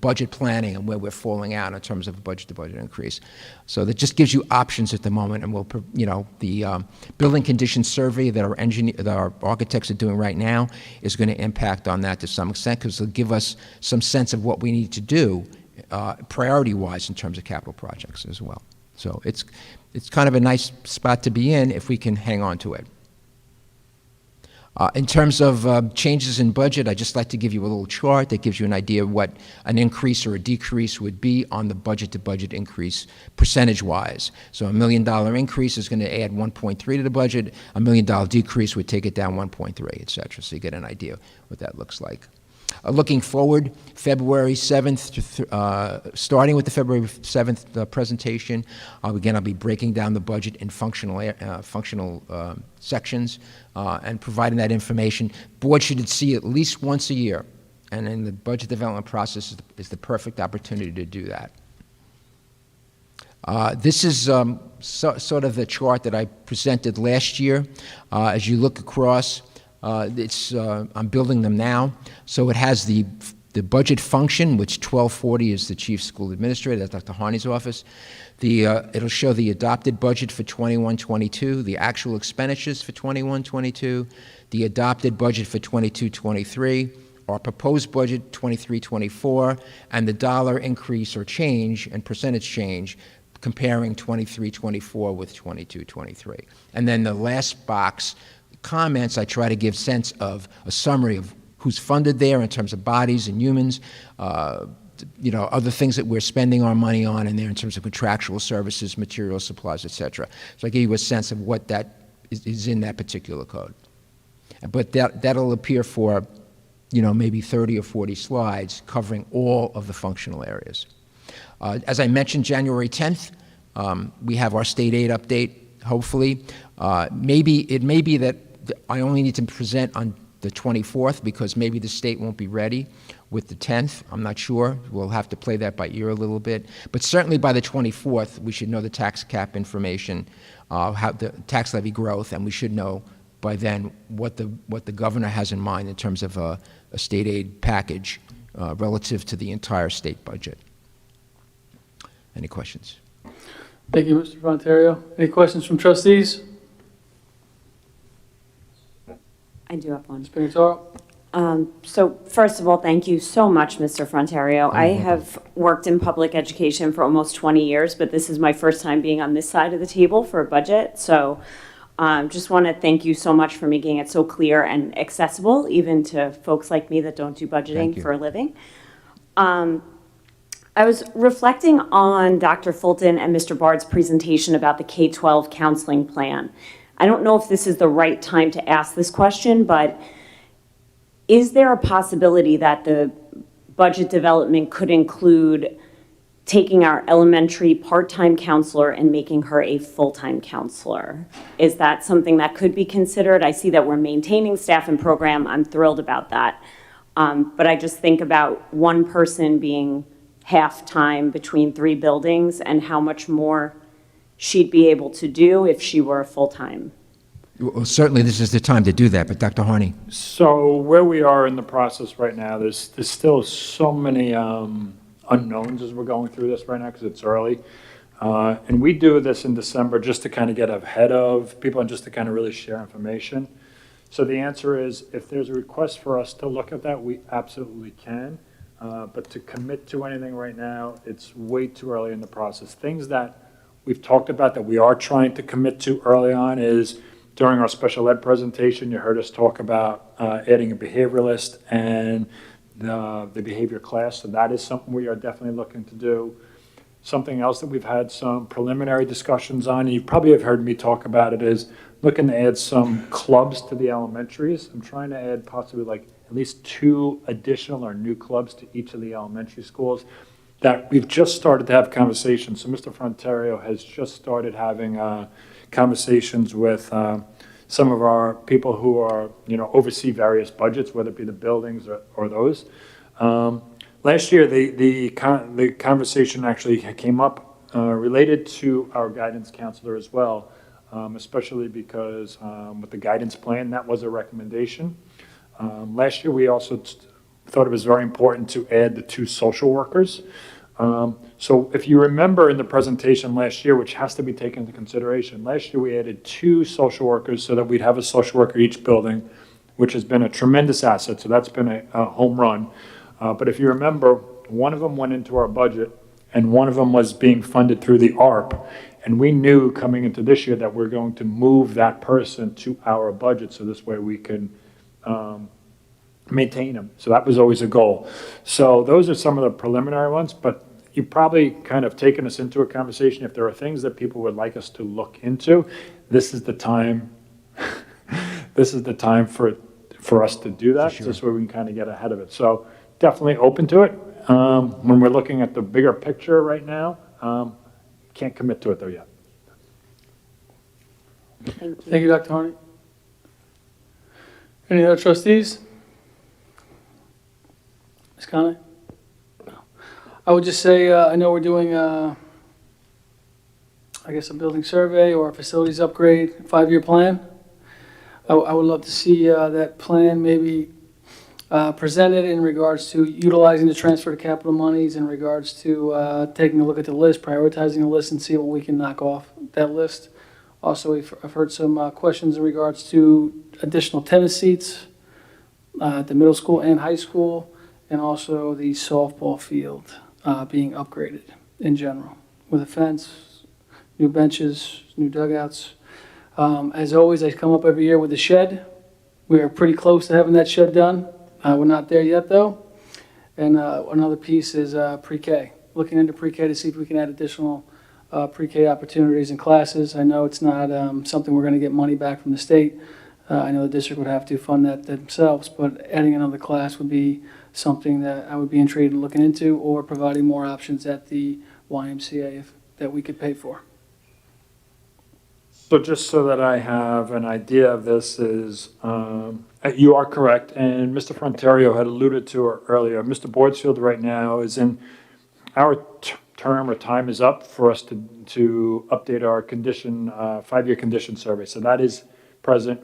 budget planning and where we're falling out in terms of budget-to-budget increase. So that just gives you options at the moment, and the building condition survey that our architects are doing right now is going to impact on that to some extent, because it'll give us some sense of what we need to do priority-wise in terms of capital projects as well. So it's kind of a nice spot to be in if we can hang on to it. In terms of changes in budget, I'd just like to give you a little chart that gives you an idea of what an increase or a decrease would be on the budget-to-budget increase percentage-wise. So $1 million increase is going to add 1.3 to the budget. $1 million decrease would take it down 1.3, et cetera. So you get an idea of what that looks like. Looking forward, February 7th, starting with the February 7th presentation, again, I'll be breaking down the budget in functional sections and providing that information. Board should see at least once a year, and in the budget development process is the perfect opportunity to do that. This is sort of the chart that I presented last year. As you look across, I'm building them now. So it has the budget function, which 1240 is the chief school administrator, that's Dr. Harney's office. It'll show the adopted budget for 21-22, the actual expenditures for 21-22, the adopted budget for 22-23, our proposed budget 23-24, and the dollar increase or change and percentage change comparing 23-24 with 22-23. And then the last box, comments, I try to give sense of a summary of who's funded there in terms of bodies and humans, other things that we're spending our money on in there in terms of contractual services, materials, supplies, et cetera. So I give you a sense of what that is in that particular code. But that'll appear for, maybe 30 or 40 slides covering all of the functional areas. As I mentioned, January 10th, we have our state aid update, hopefully. It may be that I only need to present on the 24th because maybe the state won't be ready with the 10th. I'm not sure. We'll have to play that by ear a little bit. But certainly by the 24th, we should know the tax cap information, how the tax levy growth, and we should know by then what the governor has in mind in terms of a state aid package relative to the entire state budget. Any questions? Thank you, Mr. Frontario. Any questions from trustees? I do have one. Ms. Pinataro? So first of all, thank you so much, Mr. Frontario. I have worked in public education for almost 20 years, but this is my first time being on this side of the table for a budget. So just want to thank you so much for making it so clear and accessible, even to folks like me that don't do budgeting for a living. I was reflecting on Dr. Fulton and Mr. Bard's presentation about the K-12 counseling plan. I don't know if this is the right time to ask this question, but is there a possibility that the budget development could include taking our elementary part-time counselor and making her a full-time counselor? Is that something that could be considered? I see that we're maintaining staff and program. I'm thrilled about that. But I just think about one person being half-time between 3 buildings and how much more she'd be able to do if she were full-time. Well, certainly this is the time to do that, but Dr. Harney. So where we are in the process right now, there's still so many unknowns as we're going through this right now because it's early. And we do this in December just to kind of get ahead of people and just to kind of really share information. So the answer is, if there's a request for us to look at that, we absolutely can. But to commit to anything right now, it's way too early in the process. Things that we've talked about that we are trying to commit to early on is during our special ed presentation, you heard us talk about adding a behavioralist and the behavior class. So that is something we are definitely looking to do. Something else that we've had some preliminary discussions on, and you probably have heard me talk about it, is looking to add some clubs to the elementaries. I'm trying to add possibly like at least 2 additional or new clubs to each of the elementary schools that we've just started to have conversations. So Mr. Frontario has just started having conversations with some of our people who are, oversee various budgets, whether it be the buildings or those. Last year, the conversation actually came up related to our guidance counselor as well, especially because with the guidance plan, that was a recommendation. Last year, we also thought it was very important to add the 2 social workers. So if you remember in the presentation last year, which has to be taken into consideration, last year we added 2 social workers so that we'd have a social worker each building, which has been a tremendous asset. So that's been a home run. But if you remember, one of them went into our budget and one of them was being funded through the ARP. And we knew coming into this year that we're going to move that person to our budget so this way we can maintain them. So that was always a goal. So those are some of the preliminary ones, but you probably kind of taken us into a conversation. If there are things that people would like us to look into, this is the time. This is the time for us to do that. Sure. This way we can kind of get ahead of it. So definitely open to it. When we're looking at the bigger picture right now, can't commit to it though yet. Thank you, Dr. Harney. Any other trustees? Ms. Conley? No. I would just say, I know we're doing, I guess, a building survey or a facilities upgrade, 5-year plan. I would love to see that plan maybe presented in regards to utilizing the transfer to capital monies, in regards to taking a look at the list, prioritizing the list, and see what we can knock off that list. Also, I've heard some questions in regards to additional tennis seats at the middle school and high school, and also the softball field being upgraded in general, with a fence, new benches, new dugouts. As always, I come up every year with a shed. We are pretty close to having that shed done. We're not there yet, though. And another piece is pre-K. Looking into pre-K to see if we can add additional pre-K opportunities and classes. I know it's not something we're going to get money back from the state. I know the district would have to fund that themselves, but adding another class would be something that I would be intrigued in looking into, or providing more options at the YMCA that we could pay for. So just so that I have an idea of this is, you are correct, and Mr. Frontario had alluded to it earlier. Mr. Boardsfield right now is in, our term or time is up for us to update our condition, 5-year condition survey. So that is present.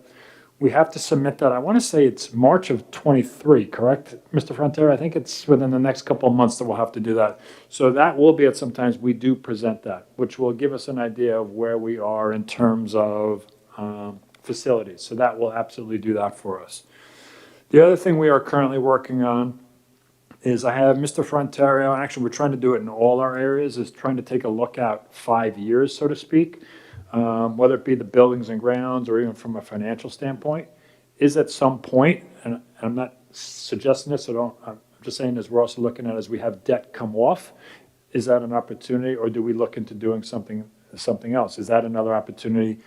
We have to submit that, I want to say it's March of 23, correct, Mr. Frontario? I think it's within the next couple of months that we'll have to do that. So that will be at some times we do present that, which will give us an idea of where we are in terms of facilities. So that will absolutely do that for us. The other thing we are currently working on is I have Mr. Frontario, and actually we're trying to do it in all our areas, is trying to take a look out 5 years, so to speak. Whether it be the buildings and grounds or even from a financial standpoint, is at some point, and I'm not suggesting this, I'm just saying as we're also looking at as we have debt come off, is that an opportunity, or do we look into doing something else? Is that another opportunity?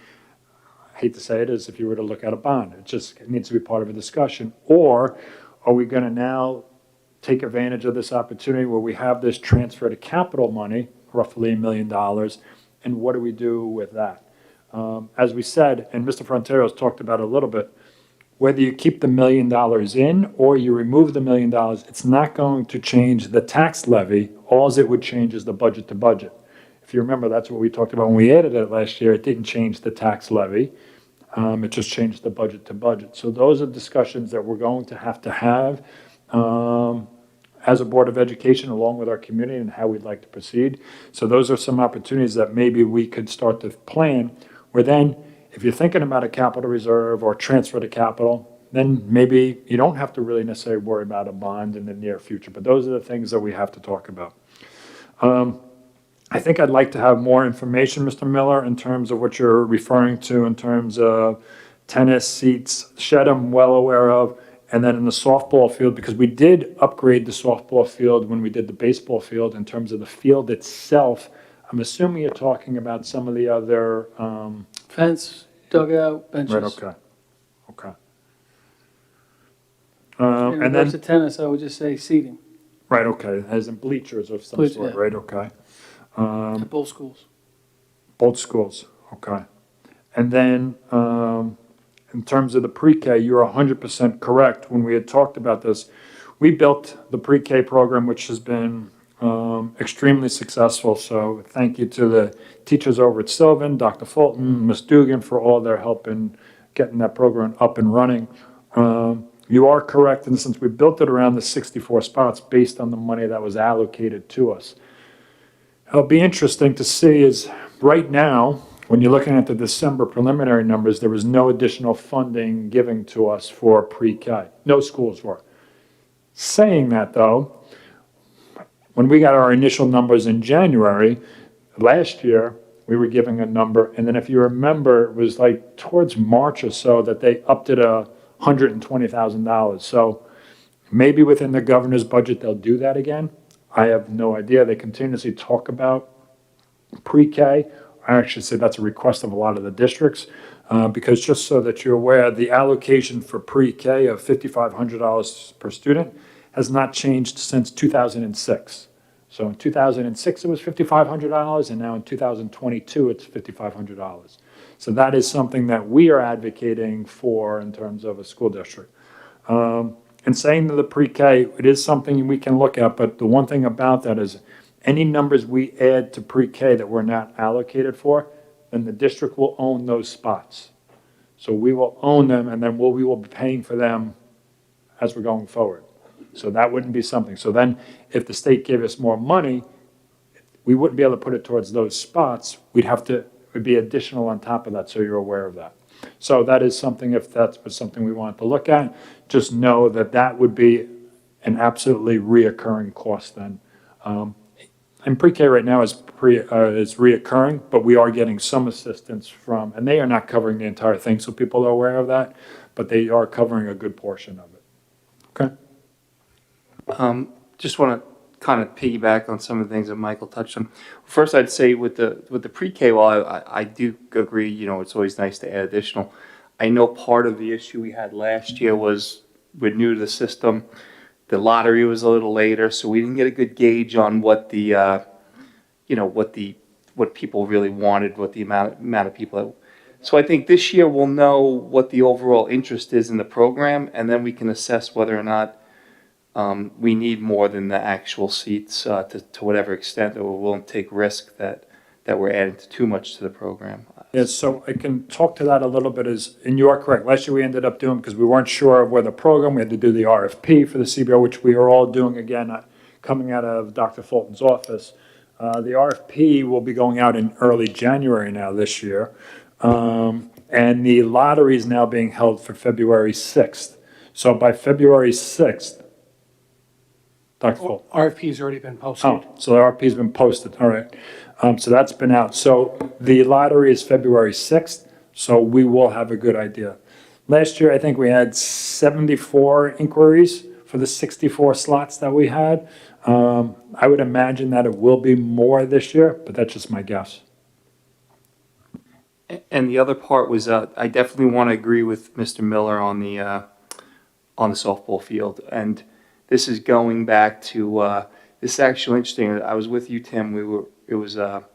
I hate to say it, is if you were to look at a bond, it needs to be part of a discussion. Or are we going to now take advantage of this opportunity where we have this transfer to capital money, roughly $1 million, and what do we do with that? As we said, and Mr. Frontario talked about it a little bit, whether you keep the $1 million in or you remove the $1 million, it's not going to change the tax levy. All it would change is the budget to budget. If you remember, that's what we talked about when we added it last year. It didn't change the tax levy. It just changed the budget to budget. So those are discussions that we're going to have as a Board of Education, along with our community, and how we'd like to proceed. So those are some opportunities that maybe we could start to plan, where then, if you're thinking about a capital reserve or transfer to capital, then maybe you don't have to really necessarily worry about a bond in the near future. But those are the things that we have to talk about. I think I'd like to have more information, Mr. Miller, in terms of what you're referring to in terms of tennis seats. Shed, I'm well aware of. And then in the softball field, because we did upgrade the softball field when we did the baseball field in terms of the field itself. I'm assuming you're talking about some of the other, Fence, dugout, benches. right, okay, okay. In And regards to then, tennis, I would just say seating right, okay, as in bleachers of some Bleach- sort, yeah. right, okay. at both schools. Both schools, okay. And then, in terms of the pre-K, you're 100% correct. When we had talked about this, we built the pre-K program, which has been extremely successful. So thank you to the teachers over at Sylvan, Dr. Fulton, Ms. Dugan for all their help in getting that program up and running. You are correct in the sense we built it around the 64 spots based on the money that was allocated to us. It'll be interesting to see is right now, when you're looking at the December preliminary numbers, there was no additional funding given to us for pre-K. No schools were. Saying that though, when we got our initial numbers in January, last year, we were giving a number, and then if you remember, it was like towards March or so that they upped it $120,000. So maybe within the governor's budget, they'll do that again. I have no idea. They continuously talk about pre-K. I actually say that's a request of a lot of the districts, because just so that you're aware, the allocation for pre-K of $5,500 per student has not changed since 2006. So in 2006, it was $5,500, and now in 2022, it's $5,500. So that is something that we are advocating for in terms of a school district. And saying to the pre-K, it is something we can look at, but the one thing about that is any numbers we add to pre-K that we're not allocated for, then the district will own those spots. So we will own them, and then we will be paying for them as we're going forward. So that wouldn't be something. So then if the state gave us more money, we wouldn't be able to put it towards those spots. It would be additional on top of that, so you're aware of that. So that is something, if that's something we want to look at, just know that that would be an absolutely reoccurring cost then. And pre-K right now is reoccurring, but we are getting some assistance from, and they are not covering the entire thing, so people are aware of that, but they are covering a good portion of it. Okay? Just want to kind of piggyback on some of the things that Michael touched on. First, I'd say with the pre-K, while I do agree, it's always nice to add additional. I know part of the issue we had last year was we're new to the system. The lottery was a little later, so we didn't get a good gauge on what what people really wanted, what the amount of people. So I think this year we'll know what the overall interest is in the program, and then we can assess whether or not we need more than the actual seats to whatever extent that we're willing to take risk that we're adding too much to the program. Yes, so I can talk to that a little bit, and you are correct. Last year we ended up doing, because we weren't sure of where the program, we had to do the RFP for the CBO, which we are all doing again, coming out of Dr. Fulton's office. The RFP will be going out in early January now this year. And the lottery is now being held for February 6th. So by February 6th, Dr. Fulton. RFP's already been posted. Oh, so the RFP's been posted, all right. So that's been out. So the lottery is February 6th, so we will have a good idea. Last year, I think we had 74 inquiries for the 64 slots that we had. I would imagine that it will be more this year, but that's just my guess. And the other part was, I definitely want to agree with Mr. Miller on the softball field. And this is going back to, this is actually interesting. I was with you, Tim. There was a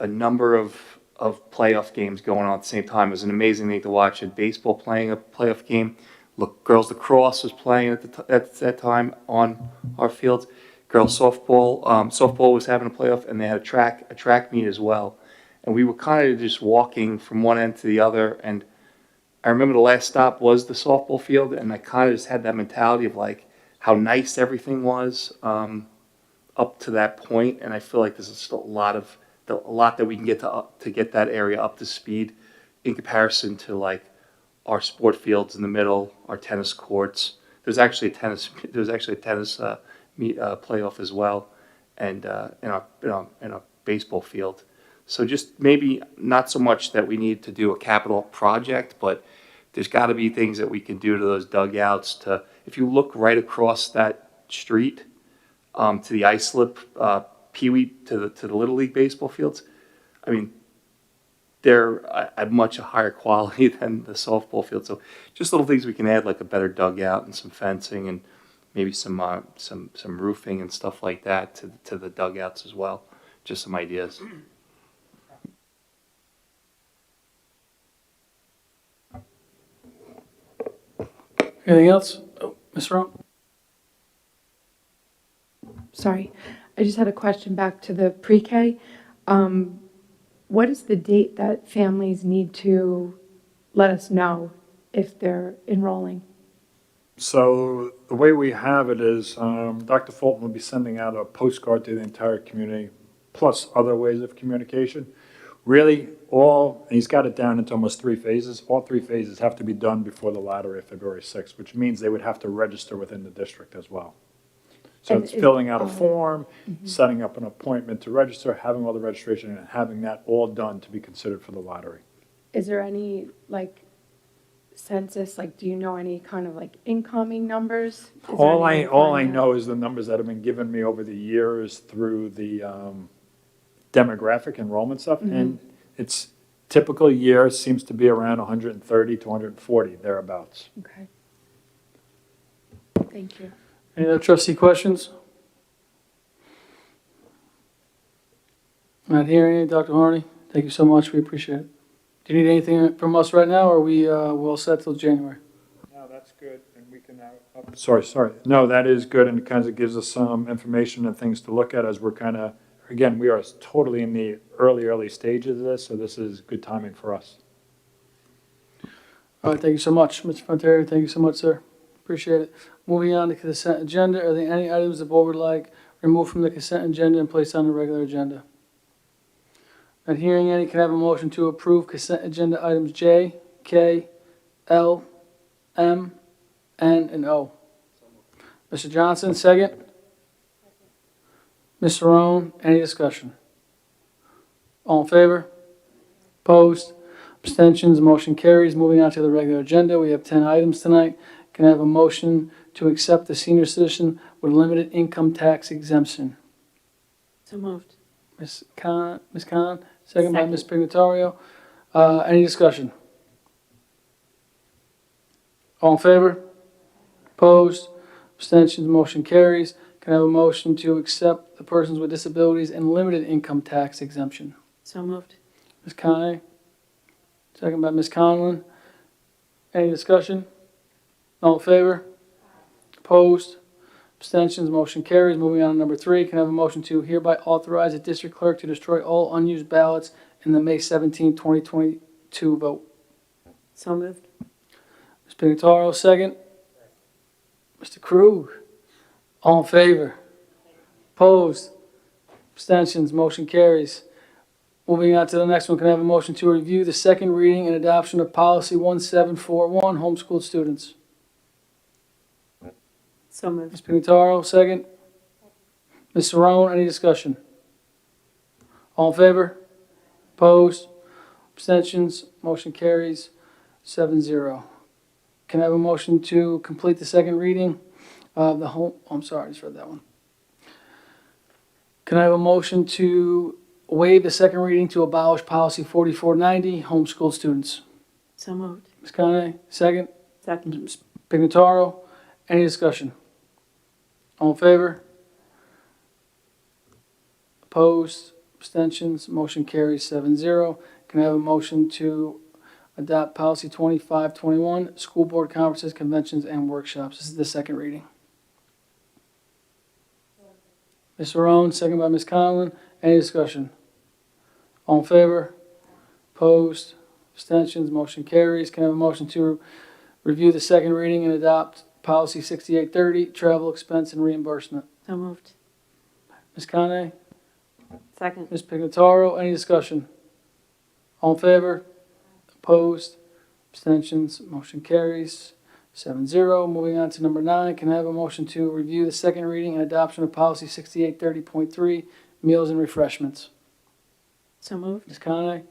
number of playoff games going on at the same time. It was an amazing thing to watch. And baseball playing a playoff game. Look, girls lacrosse was playing at that time on our fields. Girls softball was having a playoff, and they had a track meet as well. And we were kind of just walking from one end to the other. And I remember the last stop was the softball field, and I kind of just had that mentality of like how nice everything was up to that point. And I feel like there's still a lot that we can get to get that area up to speed in comparison to like our sport fields in the middle, our tennis courts. There's actually a tennis playoff as well, and in a baseball field. So just maybe not so much that we need to do a capital project, but there's got to be things that we can do to those dugouts. To if you look right across that street to the ice slip, Pee Wee to the Little League baseball fields, I mean, they're a much higher quality than the softball field. So just little things we can add, like a better dugout and some fencing and maybe some roofing and stuff like that to the dugouts as well. Just some ideas. Anything else? Oh, Ms. Rowe? Sorry, I just had a question back to the pre-K. What is the date that families need to let us know if they're enrolling? So the way we have it is, Dr. Fulton will be sending out a postcard to the entire community, plus other ways of communication. Really, and he's got it down into almost 3 phases. All 3 phases have to be done before the lottery of February 6th, which means they would have to register within the district as well. So And it's is- filling out a form, setting up an appointment to register, having all the registration, and having that all done to be considered for the lottery. Is there any, like, census, like, do you know any kind of, like, incoming numbers? Is there All any way to I find that? know is the numbers that have been given me over the years through the demographic enrollment stuff, and it's typical year seems to be around 130 to 140, thereabouts. Okay. Thank you. Any other trustee questions? Not hearing any. Dr. Harney, thank you so much. We appreciate it. Do you need anything from us right now, or are we all set till January? No, that's good, and we can now. Sorry. No, that is good, and it kind of gives us some information and things to look at as we're kind of, again, we are totally in the early stages of this, so this is good timing for us. All right, thank you so much. Mr. Fontaine, thank you so much, sir. Appreciate it. Moving on to consent agenda, are there any items the board would like removed from the consent agenda and placed on the regular agenda? Not hearing any, can I have a motion to approve consent agenda items J, K, L, M, N, and O? Mr. Johnson, second. Ms. Saron, any discussion? All in favor? Opposed? Abstentions? Motion carries. Moving on to the regular agenda, we have 10 items tonight. Can I have a motion to accept the senior citizen with limited income tax exemption? So moved. Ms. Khan, second by Ms. Pignatario. Any discussion? All in favor? Opposed? Abstentions? Motion carries. Can I have a motion to accept the persons with disabilities and limited income tax exemption? So moved. Ms. Kane, second by Ms. Conlon. Any discussion? All in favor? Opposed? Abstentions? Motion carries. Moving on to number 3, can I have a motion to hereby authorize the district clerk to destroy all unused ballots in the May 17, 2022 vote? So moved. Ms. Pignataro, second. Mr. Krug, all in favor? Opposed? Abstentions? Motion carries. Moving on to the next one, can I have a motion to review the second reading and adoption of policy 1741, homeschooled students? So moved. Ms. Pignataro, second. Ms. Saron, any discussion? All in favor? Opposed? Abstentions? Motion carries 7-0. Can I have a motion to complete the second reading of the I'm sorry, I just read that one. Can I have a motion to waive the second reading to abolish policy 4490, homeschooled students? So moved. Ms. Kane, second. Second. Ms. Pignataro, any discussion? All in favor? Opposed? Abstentions? Motion carries 7-0. Can I have a motion to adopt policy 2521, school board conferences, conventions, and workshops? This is the second reading. Ms. Saron, second by Ms. Conlon. Any discussion? All in favor? Opposed? Abstentions? Motion carries. Can I have a motion to review the second reading and adopt policy 6830, travel expense and reimbursement? So moved. Ms. Kane? Second. Ms. Pignataro, any discussion? All in favor? Opposed? Abstentions? Motion carries 7-0. Moving on to number 9, can I have a motion to review the second reading and adoption of policy 6830.3, meals and refreshments? So moved. Ms. Conley?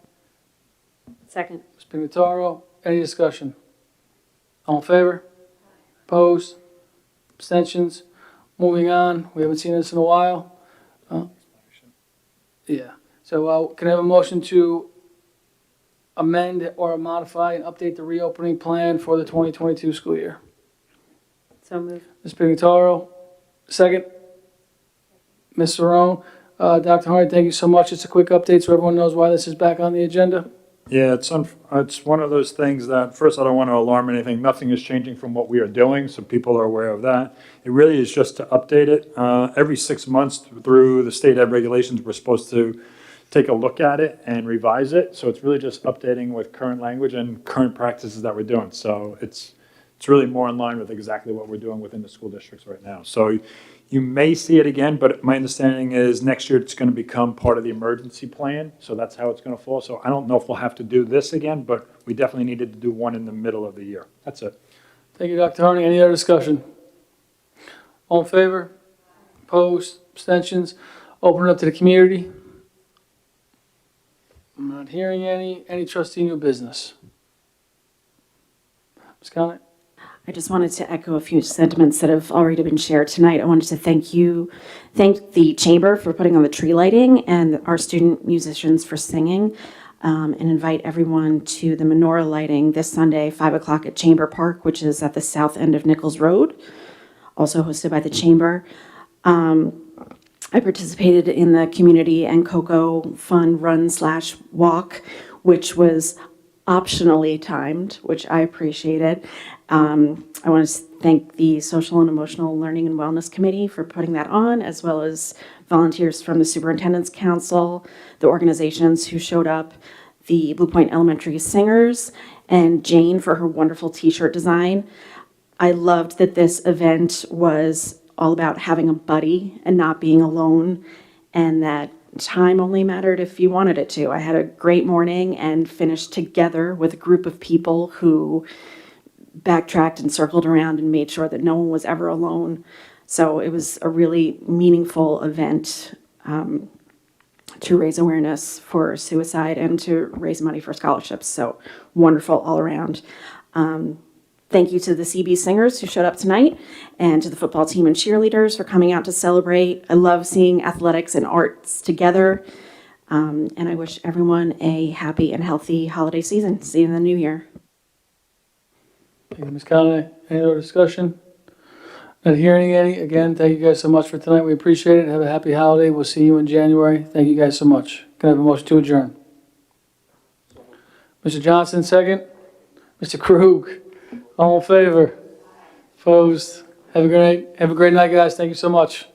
Second. Ms. Pignataro? Any discussion? All in favor? Opposed? Abstentions? Moving on, we haven't seen this in a while. Yeah, so can I have a motion to amend or modify and update the reopening plan for the 2022 school year? So moved. Ms. Pignataro, second. Ms. Saron, Dr. Hardy, thank you so much. It's a quick update so everyone knows why this is back on the agenda. Yeah, it's one of those things that, first, I don't want to alarm anything. Nothing is changing from what we are doing, so people are aware of that. It really is just to update it. Every 6 months through the state ed regulations, we're supposed to take a look at it and revise it. So it's really just updating with current language and current practices that we're doing. So it's really more in line with exactly what we're doing within the school districts right now. So you may see it again, but my understanding is next year it's going to become part of the emergency plan. So that's how it's going to fall. So I don't know if we'll have to do this again, but we definitely needed to do one in the middle of the year. That's it. Thank you, Dr. Hardy. Any other discussion? All in favor? Opposed? Abstentions? Open it up to the community. I'm not hearing any. Any trustee new business? Ms. Conley? I just wanted to echo a few sentiments that have already been shared tonight. I wanted to thank the chamber for putting on the tree lighting and our student musicians for singing, and invite everyone to the menorah lighting this Sunday, 5 o'clock at Chamber Park, which is at the south end of Nichols Road, also hosted by the chamber. I participated in the community and Cocoa Fun Run/walk, which was optionally timed, which I appreciated. I want to thank the Social and Emotional Learning and Wellness Committee for putting that on, as well as volunteers from the Superintendent's Council, the organizations who showed up, the Blue Point Elementary Singers, and Jane for her wonderful t-shirt design. I loved that this event was all about having a buddy and not being alone, and that time only mattered if you wanted it to. I had a great morning and finished together with a group of people who backtracked and circled around and made sure that no one was ever alone. So it was a really meaningful event to raise awareness for suicide and to raise money for scholarships. So wonderful all around. Thank you to the CB Singers who showed up tonight, and to the football team and cheerleaders for coming out to celebrate. I love seeing athletics and arts together, and I wish everyone a happy and healthy holiday season. See you in the new year. Thank you, Ms. Conley. Any other discussion? Not hearing any. Again, thank you guys so much for tonight. We appreciate it. Have a happy holiday. We'll see you in January. Thank you guys so much. Can I have a motion to adjourn? Mr. Johnson, second. Mr. Krug, all in favor? Opposed? Have a great night, guys. Thank you so much.